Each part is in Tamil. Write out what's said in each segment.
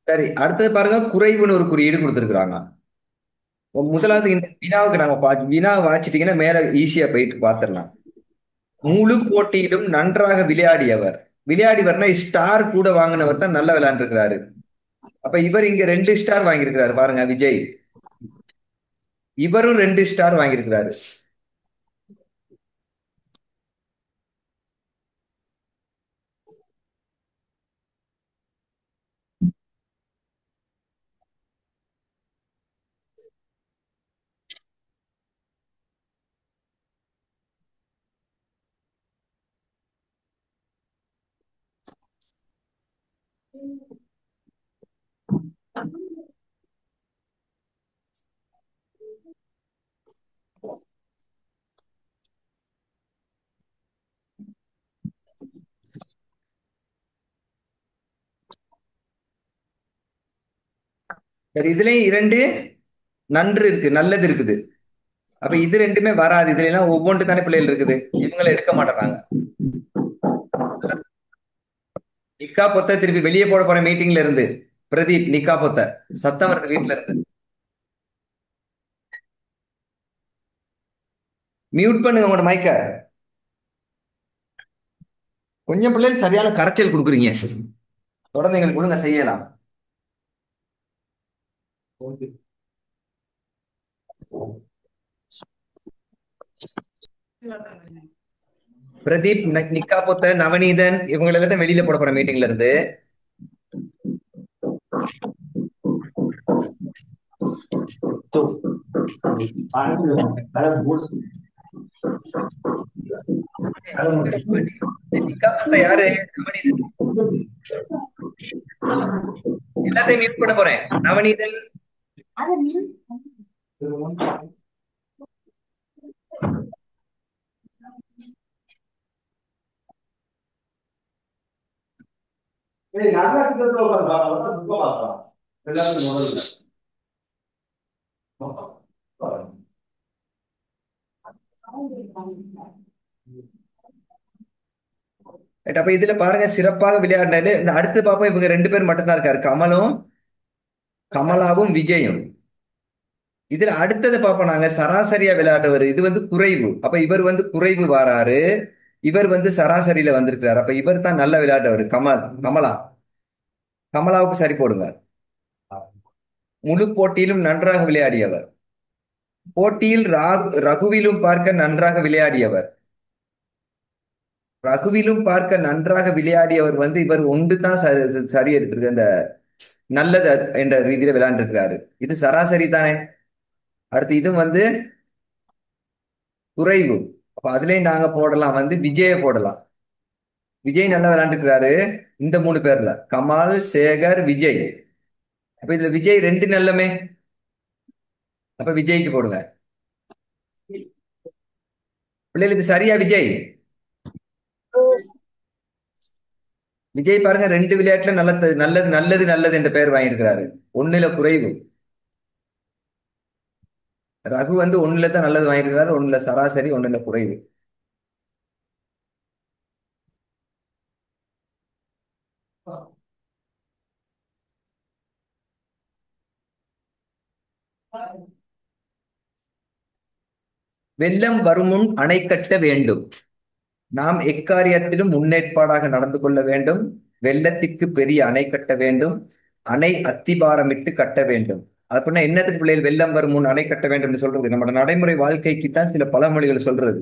சரி, அடுத்தது பாருங்க, குறைவுன்னு ஒரு குறியீடு கொடுத்துருக்காங்க. முதலாவது இந்த வினாவுக்கு வினா வாச்சிட்டீங்கன்னா மேல ஈஸியா போயிட்டு பார்த்துடலாம். முழு போட்டியிலும் நன்றாக விளையாடியவர். விளையாடியவர்னா ஸ்டார் கூட வாங்கினவர் தான் நல்லா விளையாண்டுருக்கிறாரு. அப்ப இவர் இங்க 2 ஸ்டார் வாங்கியிருக்கிறாரு பாருங்க, விஜய். இவரும் 2 ஸ்டார் வாங்கியிருக்கிறாரு. சரி, இதுலயும் 2 நன்று இருக்கு, நல்லது இருக்குது. அப்ப இது ரெண்டுமே வராது. இதுல எல்லாம் ஒவ்வொன்று தானே பிள்ளைகள் இருக்குது. இவங்களை எடுக்க மாட்டேறாங்க. நிக்கா பொத்த திருப்பி வெளியே போட போற மீட்டிங்ல இருந்து. பிரதீப், நிக்கா பொத்த சத்தம் வருது வீட்டுல இருந்து. மியூட் பண்ணுங்க உங்களோட மைக்க. கொஞ்சம் பிள்ளைகள் சரியான கரைச்சல் கொடுக்குறீங்க. தொடர்ந்து எங்களுக்கு கொடுங்க, செய்யலாம். பிரதீப், நிக்கா பொத்த, நவநீதன் இவங்க எல்லாத்தையும் வெளியில போட போற மீட்டிங்ல இருந்து. நிக்கா பொத்த யாரு? நவநீதன். எல்லாத்தையும் மியூட் பண்ண போறேன். நவநீதன். ரைட், அப்ப இதுல பாருங்க, சிறப்பாக விளையாடினாரு. இந்த அடுத்து பாப்போம், இவங்க 2 பேர் மட்டும்தான் இருக்காரு, கமலாவும் விஜயும். இதுல அடுத்தது பார்ப்போம் நாங்க, சராசரியா விளையாடுறவர். இது குறைவு. அப்ப இவர் குறைவு வாராரு. இவர் சராசரியில வந்திருக்கிறார். அப்ப இவர் தான் நல்ல விளையாடுறவர். கமலா. கமலாவுக்கு சரி போடுங்க. முழு போட்டியிலும் நன்றாக விளையாடியவர். போட்டியில் ரகுவிலும் பார்க்க நன்றாக விளையாடியவர். ரகுவிலும் பார்க்க நன்றாக விளையாடியவர் இவர் ஒன்று தான் சரி எடுத்திருக்கு. இந்த நல்லது என்ற ரீதியில விளையாண்டுருக்கிறாரு. இது சராசரி தானே. அடுத்து இது குறைவு. அப்ப அதுலயும் நாங்க போடலாம், விஜய போடலாம். விஜய் நல்லா விளையாண்டுக்கிறாரு. இந்த 3 பேர்ல கமால், சேகர், விஜய். அப்ப இதுல விஜய் 2 நல்லமே. அப்ப விஜய்க்கு போடுங்க. பிள்ளைகள் இது சரியா விஜய்? விஜய் பாருங்க, 2 விளையாட்டுல நல்லது நல்லது நல்லது நல்லது என்ற பெயர் வாங்கியிருக்கிறாரு. ஒண்ணுல குறைவு. ரகு ஒண்ணுல தான் நல்லது வாங்கியிருக்கிறாரு, ஒண்ணுல சராசரி, ஒண்ணுல குறைவு. வெள்ளம் வருமுன் அணை கட்ட வேண்டும். நாம் எக்காரியத்திலும் முன்னேற்பாடாக நடந்து கொள்ள வேண்டும். வெள்ளத்திற்கு பெரிய அணை கட்ட வேண்டும். அணை அத்திபாரமிட்டு கட்ட வேண்டும். அப்படின்னா என்னத்துக்கு பிள்ளைகள் வெள்ளம் வரும் முன் அணை கட்ட வேண்டும் சொல்றது? நம்ம நடைமுறை வாழ்க்கைக்கு தான் சில பழமொழிகள் சொல்றது.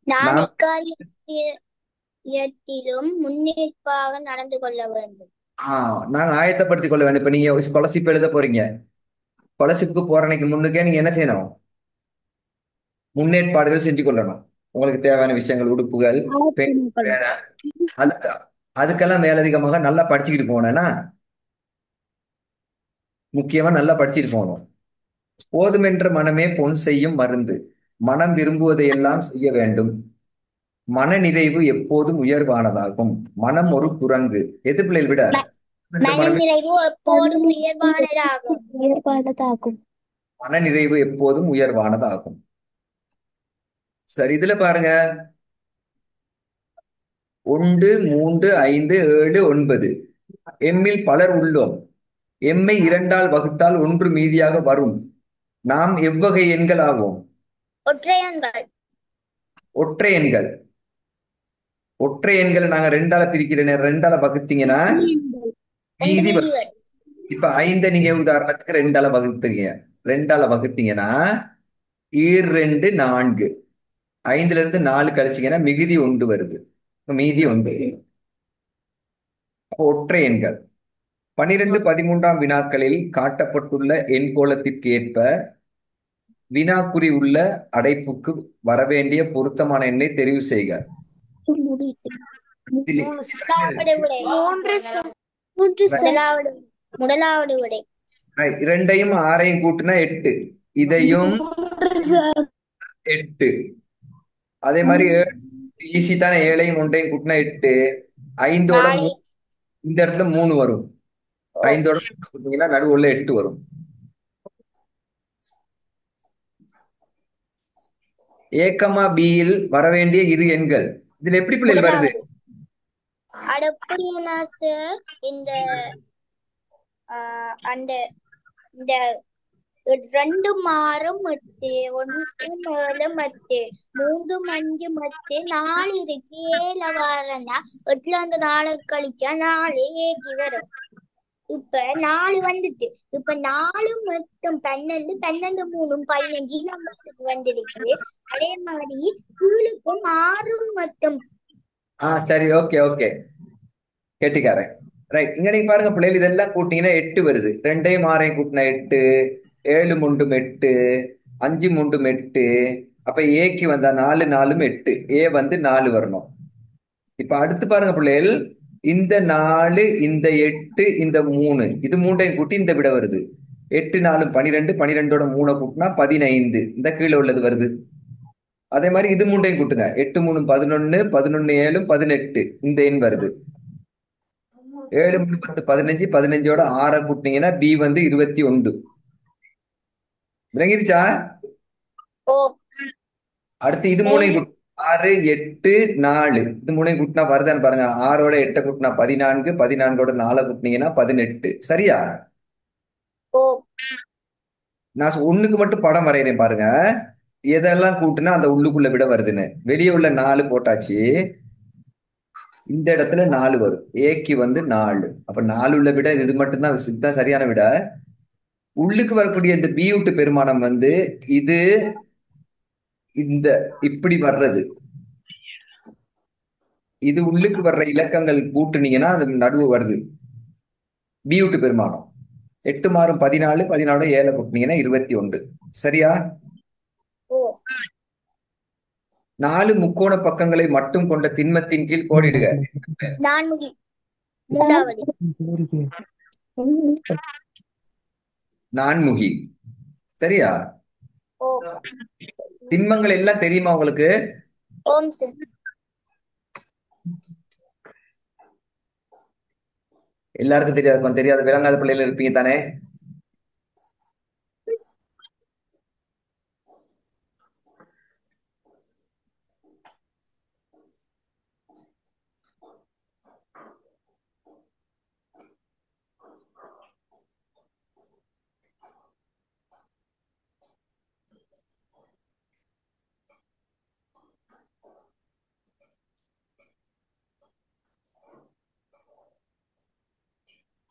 நாம் நாம் எக்காரியத்திலும் முன்னேற்பாக நடந்து கொள்ள வேண்டும். நாங்க ஆயத்தப்படுத்திக் கொள்ள வேண்டும். இப்ப நீங்க ஸ்காலர்ஷிப் எழுத போறீங்க. ஸ்காலர்ஷிப்புக்கு போற அன்னைக்கு முன்னுக்கே நீங்க என்ன செய்யணும்? முன்னேற்பாடுகள் செஞ்சு கொள்ளணும். உங்களுக்கு தேவையான விஷயங்கள், உடுப்புகள், பெண் பேனா, அதுக்கு அதுக்கெல்லாம் மேலதிகமாக நல்லா படிச்சுக்கிட்டு போனேன்னா, முக்கியமா நல்லா படிச்சுட்டு போகணும். போதுமென்ற மனமே பொன் செய்யும் மருந்து. மனம் விரும்புவதையெல்லாம் செய்ய வேண்டும். மன நிறைவு எப்போதும் உயர்வானதாகும். மனம் ஒரு குரங்கு. எது பிள்ளைகள் விட என்ற மனமே மனநிறைவு எப்போதும் உயர்வானதாகும். மன நிறைவு எப்போதும் உயர்வானதாகும். சரி, இதுல பாருங்க, 1, 3, 5, 7, 9. எம்மில் பலர் உள்ளோம். எம்மை இரண்டால் வகுத்தால் ஒன்று மீதியாக வரும். நாம் எவ்வகை எண்கள் ஆவோம்? ஒற்றையன்கள். ஒற்றை எண்கள். ஒற்றை எண்களை நாங்க ரெண்டால பிரிக்கிறேன், ரெண்டால வகுத்தீங்கன்னா ஒன்று மீதி மீதி வரும். வரும். இப்ப ஐந்த நீங்க உதாரணத்துக்கு ரெண்டால வகுத்தீங்க. ரெண்டால வகுத்தீங்கன்னா ரெண்டு நான்கு. ஐந்துல இருந்து நாலு கழிச்சீங்கன்னா மிகுதி ஒன்று வருது. இப்ப மீதி ஒன்று. அப்போ ஒற்றை எண்கள். 12, 13ஆம் வினாக்களில் காட்டப்பட்டுள்ள எண்கோளத்திற்கு ஏற்ப வினாக்குறி உள்ள அடைப்புக்கு வரவேண்டிய பொருத்தமான எண்ணை தெரிவு செய்க. இதில் முதலாவது விடை. முதலாவது முதலாவது விடை. இரண்டையும் ஆறையும் கூட்டினா 8. இதையும் 8. அதே மாதிரி ஈஸி தானே, 7ஐயும் 1ஐயும் கூட்டினா 8. ஐந்தோட நாலு. இந்த இடத்துல 3 வரும். ஐந்தோட கூட்டினீங்கன்னா நடுவுல 8 வரும். ஏக்கமா பியில் வரவேண்டிய இரு எண்கள். இதுல எப்படி பிள்ளைகள் வருது? முதலாவது அது எப்படின்னா சார், இந்த அந்த இந்த ரெண்டு மாறும் மட்டு, ஒன்று மேலு மட்டு, மூன்று மஞ்சு மட்டு, நாலு இருக்கு. ஏழு வரனா எட்டுல அந்த நாலு கழிச்சா நாலு ஏக்கி வரும். இப்ப நாலு வந்துட்டு. இப்ப நாலு மட்டும் 12, 12 மூணும் 15 நம்மளுக்கு வந்திருக்கு. அதே மாதிரி கீழுக்கும் 6 மட்டும். சரி, ஓகே ஓகே, கேட்டுக்காரன். ரைட். இங்க நீங்க பாருங்க பிள்ளைகள், இதெல்லாம் கூட்டிங்கன்னா 8 வருது. ரெண்டையும் ஆறையும் கூட்டினா 8. 7 மூன்றும் 8. 5 மூன்றும் 8. அப்ப ஏக்கு வந்தா 4 4ம் 8. ஏ வந்து 4 வரணும். இப்ப அடுத்து பாருங்க பிள்ளைகள், இந்த 4, இந்த 8, இந்த 3, இது மூன்றையும் கூட்டி இந்த விட வருது. 8 4 12. 12ஓட 3 கூட்டினா 15. இந்த கீழே உள்ளது வருது. அதே மாதிரி இது மூன்றையும் கூட்டுங்க. 8 3 11. 11 7 18. இந்த எண் வருது. 7 3 10 15. 15ஓட 6 கூட்டினீங்கன்னா பி வந்து 21. விளங்கிருச்சா? ஓ. அடுத்து இது மூணையும் கூட்டு. 6 8 4. இது மூணையும் கூட்டினா வருதான்னு பாருங்க. 6ஓட 8 கூட்டினா 14. 14ஓட 4 கூட்டினீங்கன்னா 18. சரியா? ஓ. நான் ஒண்ணுக்கு மட்டும் படம் வரைகிறேன் பாருங்க. எதெல்லாம் கூட்டுனா அந்த உள்ளுக்குள்ள விட வருதுன்னு. வெளியே உள்ள 4 போட்டாச்சு. இந்த இடத்துல 4 வரும். ஏக்கு வந்து 4. அப்ப 4 உள்ள விட இது மட்டும்தான், இதுதான் சரியான விட. உள்ளுக்கு வரக்கூடிய இந்த பி விட்டு பெருமானம் வந்து இது இந்த இப்படி வர்றது. இது உள்ளுக்கு வர்ற இலக்கங்கள் கூட்டுனீங்கன்னா அது நடுவு வருது. பி விட்டு பெருமானம் 8 மாறும் 14. 14 7 கூட்டினீங்கன்னா 21. சரியா? ஓ. 4 முக்கோண பக்கங்களை மட்டும் கொண்ட திண்மத்தின் கீழ் கோடிடுக. நான்முகி. மூன்றாவது. நான்முகி. சரியா? ஓ. திண்மங்கள் எல்லாம் தெரியுமா உங்களுக்கு? ஓம் சார். எல்லாருக்கும் தெரியாது, கொஞ்சம் தெரியாத விளங்காத பிள்ளைகள் இருப்பீங்க தானே?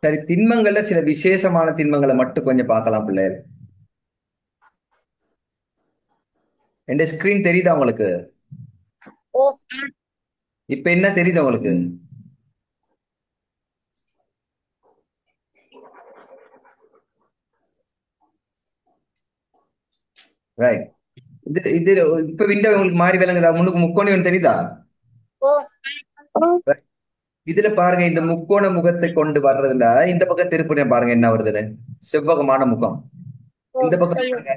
சரி, திண்மங்கள்ல சில விசேஷமான திண்மங்களை மட்டும் கொஞ்சம் பார்க்கலாம் பிள்ளைகள். என் ஸ்கிரீன் தெரியுதா உங்களுக்கு? ஓ. இப்ப என்ன தெரியுது உங்களுக்கு? ரைட். இது இது இப்ப விண்டோ உங்களுக்கு மாறி விளங்குதா? முன்னுக்கு முக்கோணம் தெரியுதா? ஓ. இதுல பாருங்க, இந்த முக்கோண முகத்தை கொண்டு வர்றதுல இந்த பக்கம் திருப்புறேன் பாருங்க, என்ன வருது? செவ்வகமான முகம். ஓ. இந்த பக்கம் செய்யும். பாருங்க,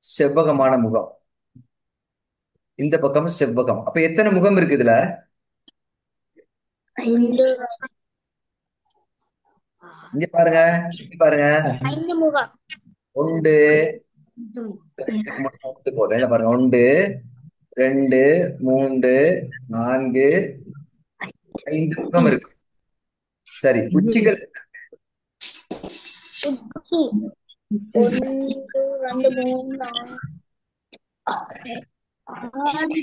செவ்வகமான முகம். இந்த பக்கம் செவ்வகம். அப்ப எத்தனை முகம் இருக்கு இதுல? ஐந்து. இங்க பாருங்க, இங்க பாருங்க. 5 முகம். ஒன்று. ஒன்று போடுறேன். இங்க பாருங்க, 1 2 3 4 5 முகம் இருக்கு. சரி, உச்சிகள் உச்சி 1 2 3 4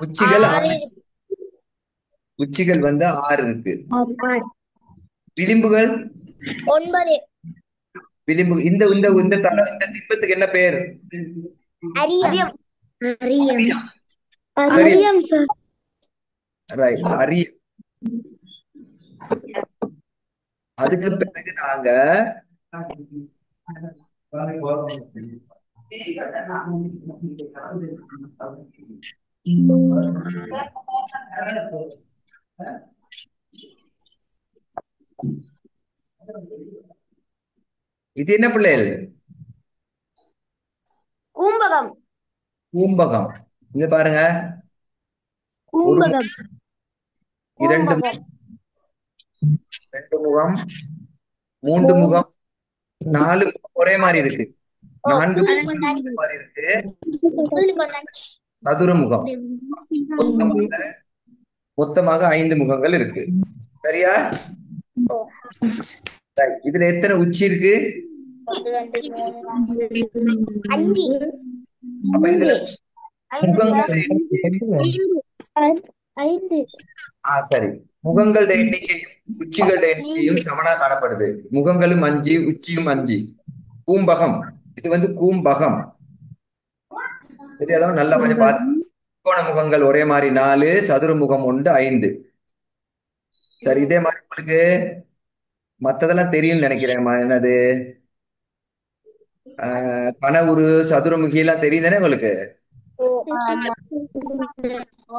உச்சிகள் 6 6. உச்சிகள் வந்து 6 இருக்கு. விளிம்புகள் 9 விளிம்பு இந்த இந்த இந்த தளம் இந்த திம்பத்துக்கு என்ன பெயர்? அரியம் சரி, சார். ரைட். அதுக்கு பிறகு நாங்க இது என்ன பிள்ளைகள்? கூம்பகம் கூம்பகம். இது பாருங்க, ஒரு கூம்பகம் இரண்டு கூம்பகம் 2 முகம், 3 முகம், 4 முகம் ஒரே மாதிரி இருக்கு. 4 கீழே முகம் கொண்டாடி ஒரே மாதிரி இருக்கு. கீழே கொண்டாடி சதுர முகம். மொத்தமாக 5 முகங்கள் இருக்கு. சரியா? Right. இதுல எத்தனை உச்சி இருக்கு? 1 2 3 4 அப்ப இதுல 5 முகங்கள் 5 சரி, முகங்களோட எண்ணிக்கையும் உச்சிகளோட எண்ணிக்கையும் சமனா காணப்படுது. முகங்களும் 5, உச்சியும் 5. கூம்பகம். இது வந்து கூம்பகம். தெரியாதவங்க நல்லா கொஞ்சம் பார்த்து. முக்கோண முகங்கள் ஒரே மாதிரி 4, சதுர முகம் உண்டு 5. சரி, இதே மாதிரி உங்களுக்கு மத்ததெல்லாம் தெரியும்னு நினைக்கிறேன்மா. என்னது கனவுரு, சதுரமுகி எல்லாம் தெரியும் தானே உங்களுக்கு?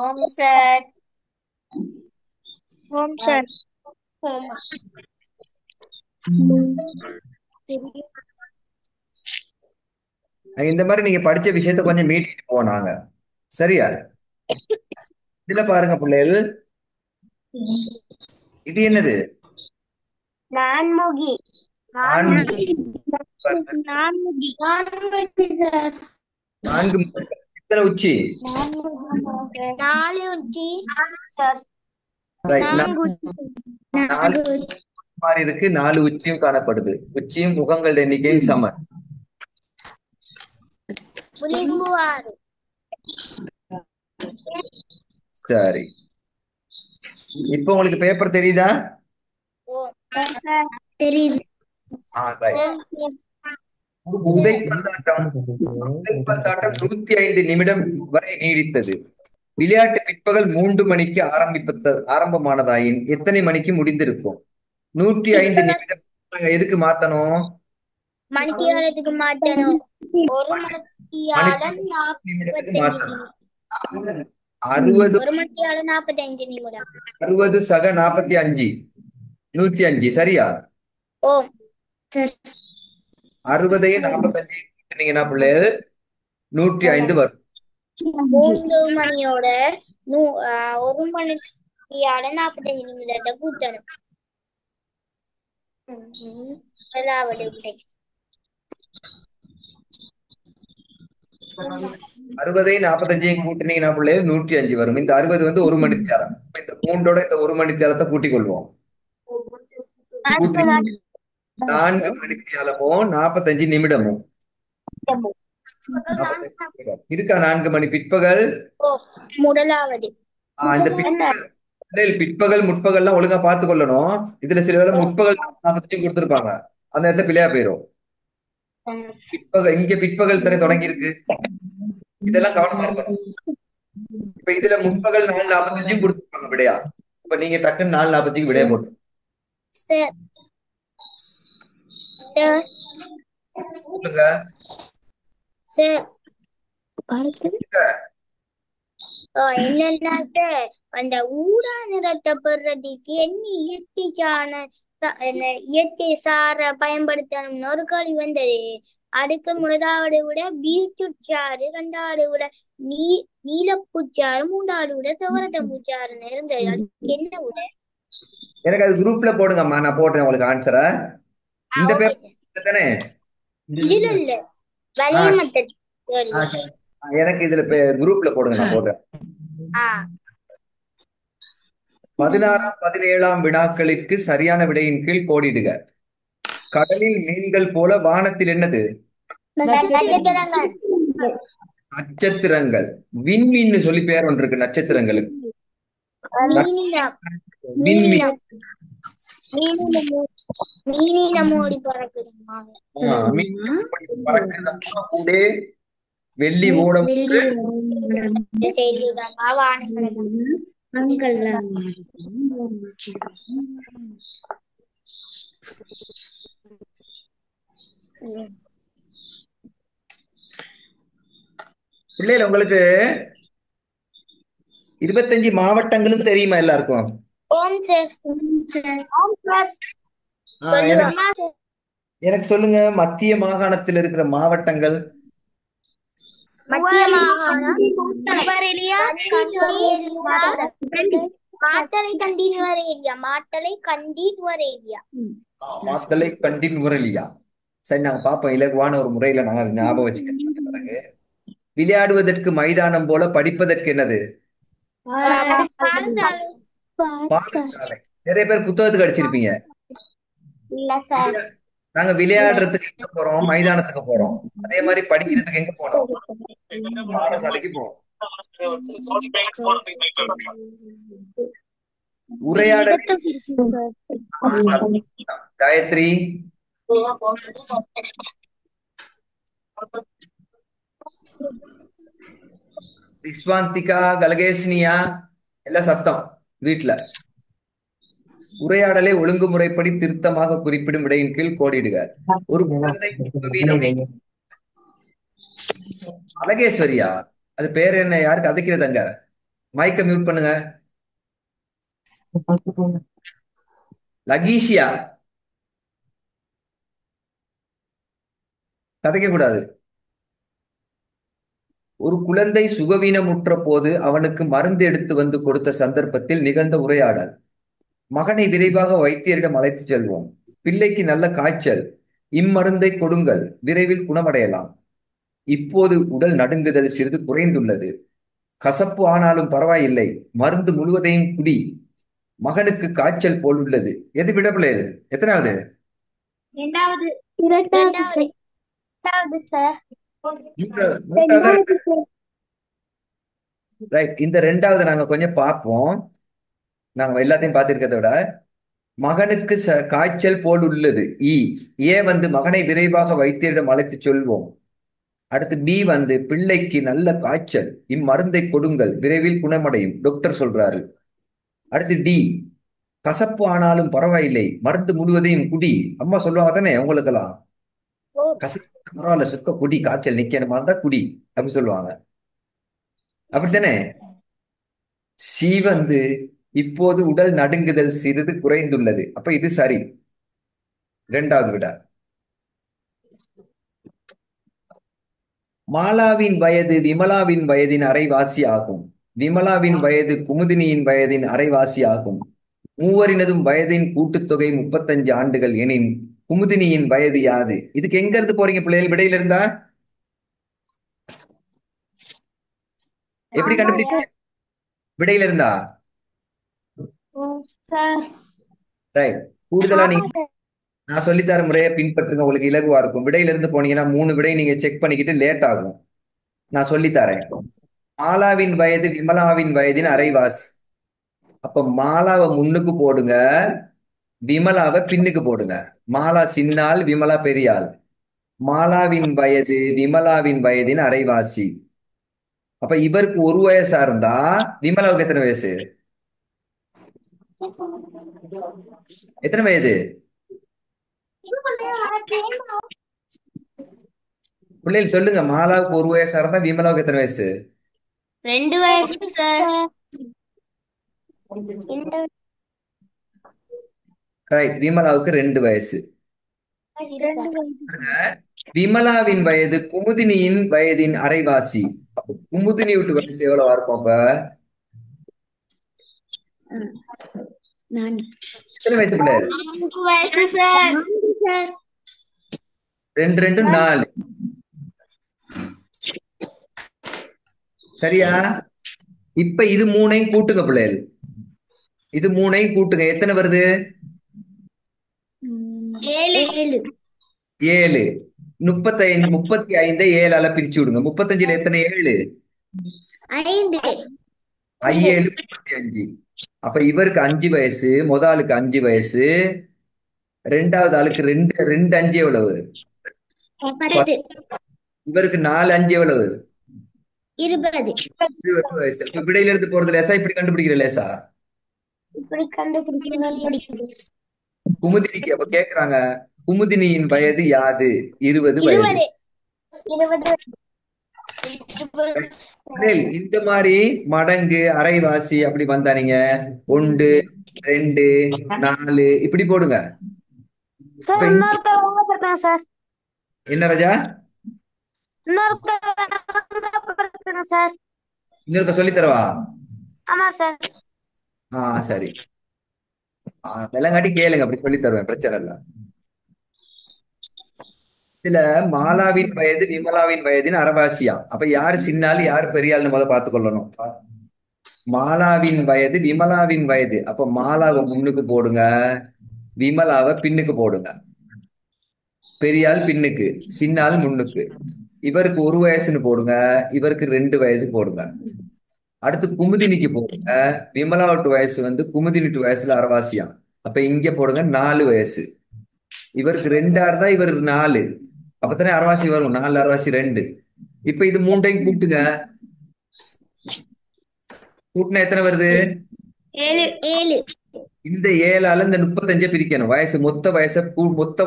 ஓம் சார் ஓம் சார் இந்த மாதிரி நீங்க படிச்ச விஷயத்த கொஞ்சம் மீட்டிட்டு போனாங்க. சரியா? இதுல பாருங்க பிள்ளைகள், இது என்னது? நான்முகி நான்கு. நான்முகி 4 முகங்கள். எத்தனை உச்சி? 4 உச்சி சார். ரைட். 4 மாதிரி இருக்கு. 4 உச்சியும் காணப்படுது. உச்சியும் முகங்கள் எண்ணிக்கையும் சமன். விளிம்பு 6. சரி, இப்போ உங்களுக்கு பேப்பர் தெரியுதா? தெரியுது. right. உதைப்பந்தாட்டம் 105 நிமிடம் வரை நீடித்தது. விளையாட்டு பிற்பகல் 3 மணிக்கு ஆரம்பமானதாயின் எத்தனை மணிக்கு முடிந்திருக்கும்? 105 நிமிடம் எதுக்கு மாத்தணும்? மணித்தியாலத்துக்கு மாத்தணும். 1 மணித்தியாலம் நிமிடத்துக்கு 45 மாத்தணும். நிமிடம். 60 1 மணித்தியாலம் 45 நிமிடம். 60 சக 45 105. சரியா? ஓம் 60 45 கூட்டினீங்கன்னா பிள்ளைகள் 105 வரும். 3 மணியோட 1 மணித்தியாலம் 45 நிமிடத்தை கூட்டணும். அதாவது விடை 60 45 கூட்டினீங்கன்னா பிள்ளைகள் 105 வரும். இந்த 60 வந்து 1 மணித்தியாலம். இந்த 3ஓட இந்த 1 மணித்தியாலத்தை கூட்டிக் கொள்வோம். 4 மணித்தியாலமும் 45 நிமிடமும் இருக்கா? 4 மணி பிற்பகல். முதலாவது இந்த பிற்பகல் முற்பகல்லாம் ஒழுங்கா பார்த்து கொள்ளணும். இதுல சில வேளை முற்பகல் 45 கொடுத்திருப்பாங்க, அந்த இடத்துல பிள்ளையா போயிரும். பிற்பகல் இங்க பிற்பகல் தானே தொடங்கி இருக்கு. இதெல்லாம் கவனமா இருக்கணும். இப்ப இதுல முற்பகல் 4:45 கொடுத்திருப்பாங்க விடையா. இப்ப நீங்க டக்குன்னு 4:45 விடையா போட்டு சொல்லுங்க. என்னன்னா அந்த ஊடா நிறத்தை பெறதுக்கு என்ன இயற்கை சார பயன்படுத்தணும்னு ஒரு கேள்வி வந்தது. அடுக்க முதலாவது விட பீட்ரூட் சாறு, 2வது விட நீலப்பூச்சாறு, 3வது விட செவரத்தம்பூச்சாறுன்னு இருந்தது. அதுக்கு என்ன விட? எனக்கு அது குரூப்ல போடுங்கம்மா, நான் போடுறேன் உங்களுக்கு ஆன்சரா. இந்த பேப்பர் தானே? இதுல இல்ல, வலைமட்ட எனக்கு இதுல குரூப்ல போடுங்க, நான் போடுறேன். 16ஆம் 17ஆம் வினாக்களுக்கு சரியான விடையின் கீழ் கோடிடுக. கடலில் மீன்கள் போல வானத்தில் என்னது? நட்சத்திரங்கள். நட்சத்திரங்கள். விண்மீன்னு சொல்லி பேர் ஒன்று இருக்கு நட்சத்திரங்களுக்கு. மீனினம். விண்மீன். மீனினம். மீனினம் ஓடி பறக்குதுமா. மீன் எப்படி பறக்குதுன்னா கூடே வெள்ளி ஓடம் செய்திதாம்மா வானங்களை. பிள்ளைகள் உங்களுக்கு 25 மாவட்டங்களும் தெரியுமா எல்லாருக்கும்? ஓம் சார். ஓம் சார். எனக்கு சொல்லுவாங்க. எனக்கு சொல்லுங்க மத்திய மாகாணத்தில் இருக்கிற மாவட்டங்கள். மத்திய மாகாணம் மாட்டளை கண்டீன் வரேரியா. மாட்டளை கண்டீன் வரேரியா. மாத்தளை கண்டின் முரளியா. சரி நாங்க பார்ப்போம் இலகுவான ஒரு முறையில நாங்க அதை ஞாபகம் வச்சுக்கிறோம். பிறகு விளையாடுவதற்கு மைதானம் போல படிப்பதற்கு என்னது? பாடசாலை. பாடசாலை. நிறைய பேர் புத்தகத்துக்கு அடிச்சிருப்பீங்க. இல்ல சார். நாங்க விளையாடுறதுக்கு எங்க போறோம்? மைதானத்துக்கு போறோம். அதே மாதிரி படிக்கிறதுக்கு எங்க போனோம்? பாடசாலைக்கு போறோம். உரையாடல். காயத்ரி, விஸ்வாந்திகா, கலகேஷ்னியா எல்லாம் சத்தம் வீட்டுல. உரையாடலை ஒழுங்குமுறைப்படி திருத்தமாக குறிப்பிடும் விடையின் கீழ் கோடிடுக. ஒரு குழந்தை சுகவீனம். அழகேஸ்வரியா? அது பேர் என்ன? யாருக்கு அதைக்கிறதாங்க? மைக்க மியூட் பண்ணுங்க. லகீஷியா? கதைக்க கூடாது. ஒரு குழந்தை சுகவீனமுற்ற போது அவனுக்கு மருந்து எடுத்து வந்து கொடுத்த சந்தர்ப்பத்தில் நிகழ்ந்த உரையாடல். மகனை விரைவாக வைத்தியரிடம் அழைத்துச் செல்வோம். பிள்ளைக்கு நல்ல காய்ச்சல். இம்மருந்தை கொடுங்கள், விரைவில் குணமடையலாம். இப்போது உடல் நடுங்குதல் சிறிது குறைந்துள்ளது. கசப்பு ஆனாலும் பரவாயில்லை, மருந்து முழுவதையும் குடி. மகனுக்கு காய்ச்சல் போல் உள்ளது. எது விடப்பிள்ளைகள்? எத்தனாவது? இரண்டாவது. இரண்டாவது சார். மூன்றாவது. ரைட். இந்த ரெண்டாவது நாங்க கொஞ்சம் பார்ப்போம். நாங்க எல்லாத்தையும் பார்த்திருக்கிறத விட மகனுக்கு காய்ச்சல் போல் உள்ளது. ஏ வந்து மகனை விரைவாக வைத்தியரிடம் அழைத்துச் சொல்வோம். அடுத்து பி வந்து பிள்ளைக்கு நல்ல காய்ச்சல், இம்மருந்தை கொடுங்கள், விரைவில் குணமடையும், டாக்டர் சொல்றாரு. அடுத்து டி, கசப்பு ஆனாலும் பரவாயில்லை, மருந்து முழுவதையும் குடி. அம்மா சொல்லுவாங்க தானே உங்களுக்கெல்லாம், கசப்பு பரவாயில்ல சுத்த குடி, காய்ச்சல் நிக்கணுமா இருந்தா குடி அப்படின்னு சொல்லுவாங்க. அப்படித்தானே? சி வந்து இப்போது உடல் நடுங்குதல் சிறிது குறைந்துள்ளது. அப்ப இது சரி. இரண்டாவது விட. மாலாவின் வயது விமலாவின் வயதின் அரைவாசி ஆகும். விமலாவின் வயது குமுதினியின் வயதின் அரைவாசி ஆகும். மூவரினதும் வயதின் கூட்டுத்தொகை 35 ஆண்டுகள் எனின் குமுதினியின் வயது யாது? இதுக்கு எங்க இருந்து போறீங்க பிள்ளைகள்? விடையில இருந்தா எப்படி கண்டுபிடிப்பீங்க? விடையில இருந்தா ரைட். கூடுதலா நீங்க நான் சொல்லித்தர முறையை பின்பற்றுங்க, உங்களுக்கு இலகுவா இருக்கும். விடையில இருந்து போனீங்கன்னா 3 விடை நீங்க செக் பண்ணிக்கிட்டு லேட் ஆகும். நான் சொல்லித்தரேன். மாலாவின் வயது விமலாவின் வயதின் அரைவாசி. அப்ப மாலாவை முன்னுக்கு போடுங்க, விமலாவை பின்னுக்கு போடுங்க. மாலா சின்னாள், விமலா பெரியாள். மாலாவின் வயது விமலாவின் வயதின் அரைவாசி. அப்ப இவருக்கு 1 வயசா இருந்தா விமலாவுக்கு எத்தனை வயசு? எத்தனை வயது பிள்ளைகள் சொல்லுங்க? மாலாவுக்கு 1 வயசா இருந்தா விமலாவுக்கு எத்தனை வயசு? 2 வயசு சார். ரைட். விமலாவுக்கு 2 வயசு. விமலாவின் வயது குமுதினியின் வயதின் அரைவாசி. அப்ப குமுதினி விட்டு வயசு எவ்வளவா இருக்கும்? அப்ப எத்தனை வயசு பிள்ளைகள்? 4 வயசு சார். 2 2 4. சரியா? இப்ப இது மூணையும் கூட்டுங்க பிள்ளைகள். இது மூணையும் கூட்டுங்க, எத்தனை வருது? 7. 7. 35 7ஆல பிரிச்சு விடுங்க. 35ல எத்தனை 7? 5. 7 35. அப்ப இவருக்கு 5 வயசு, ஆளுக்கு 5 வயசு, ரெண்டாவது ஆளுக்கு ரெண்டு ரெண்டு 5 எவ்வளவு? 10. இவருக்கு 4 5 எவ்வளவு? 20. 20 வயசு. இப்ப விடையில இருந்து போறது லேசா, இப்படி கண்டுபிடிக்கிற லேசா. இப்படி கண்டுபிடிக்கணும். குமுதினிக்கு அப்ப கேக்குறாங்க, குமுதினியின் வயது யாது? 20 வயது. 20. இந்த மாதிரி மடங்கு, அரைவாசி அப்படி வந்தா நீங்க 1 2 4 இப்படி போடுங்க. இப்ப சார் இன்னொருத்தர் சார். என்ன ராஜா? இன்னொருத்தர் சார். இன்னொருக்க சொல்லி தரவா? ஆமா சார். சரி. விலங்காட்டி கேளுங்க, அப்படி சொல்லி தருவேன், பிரச்சனை இல்ல. இதுல மாலாவின் வயது விமலாவின் வயதுன்னு அரைவாசியா. அப்ப யாரு சின்னாள் யாரு பெரியாள்னு முத பார்த்து கொள்ளணும். மாலாவின் வயது விமலாவின் வயது. அப்ப மாலாவை முன்னுக்கு போடுங்க, விமலாவை பின்னுக்கு போடுங்க. பெரியாள் பின்னுக்கு, சின்னாள் முன்னுக்கு. இவருக்கு 1 வயசுன்னு போடுங்க, இவருக்கு 2 வயசு போடுங்க. அடுத்து குமுதினிக்கு போடுங்க. விமலாவுட்டு வயசு வந்து குமுதினிட்டு வயசுல அரைவாசியா. அப்ப இங்க போடுங்க 4 வயசு. இவருக்கு 2 இருந்தா இவருக்கு 4. அப்பதானே அரைவாசி வரும். 4 அரைவாசி 2. இப்ப இது மூண்டையும் கூட்டுங்க. கூட்டினா எத்தனை வருது? 7. இந்த 7ஆல இந்த 35 பிரிக்கணும். வயசு மொத்த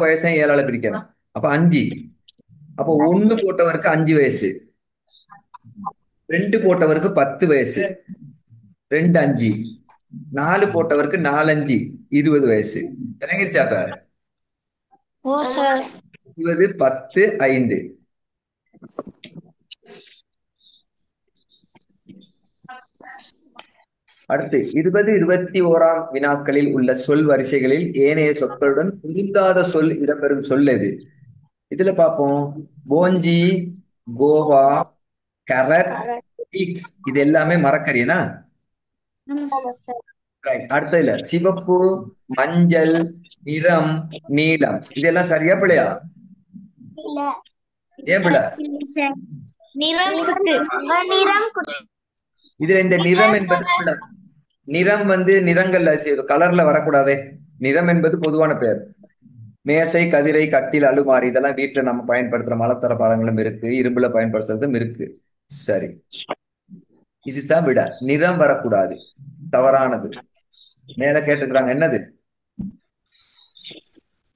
வயசை 7ஆல பிரிக்கணும். அப்ப 5. அப்ப 1 போட்டவருக்கு 5 வயசு, 2 போட்டவருக்கு 10 வயசு, 2 5, 4 போட்டவருக்கு 4 5 20 வயசு. இறங்கிருச்சாப்ப? ஓ சார். 20 10 5. அடுத்து 20 21ஆம் வினாக்களில் உள்ள சொல் வரிசைகளில் ஏனைய சொற்களுடன் பொருந்தாத சொல் இடம்பெறும் சொல் எது? இதுல பார்ப்போம். போஞ்சி, கோவா, கரட், பீக்ஸ் இது எல்லாமே மரக்கறினா. அடுத்ததுல சிவப்பு, மஞ்சள், நிறம், நீலம் இதெல்லாம் சரியா பிள்ளையா? ஏன் பிள்ளை? இதுல இந்த நிறம் என்பது பிள்ளை. நிறம் வந்து நிறங்கள்ல கலர்ல வரக்கூடாதே. நிறம் என்பது பொதுவான பெயர். மேசை, கதிரை, கட்டில், அலுமாரி இதெல்லாம் வீட்டுல நம்ம பயன்படுத்துற மலத்தர பாலங்களும் இருக்கு, இரும்புல பயன்படுத்துறதும் இருக்கு. சரி, இதுதான் விட. நிறம் வரக்கூடாது, தவறானது. மேல கேட்டுக்கிறாங்க என்னது?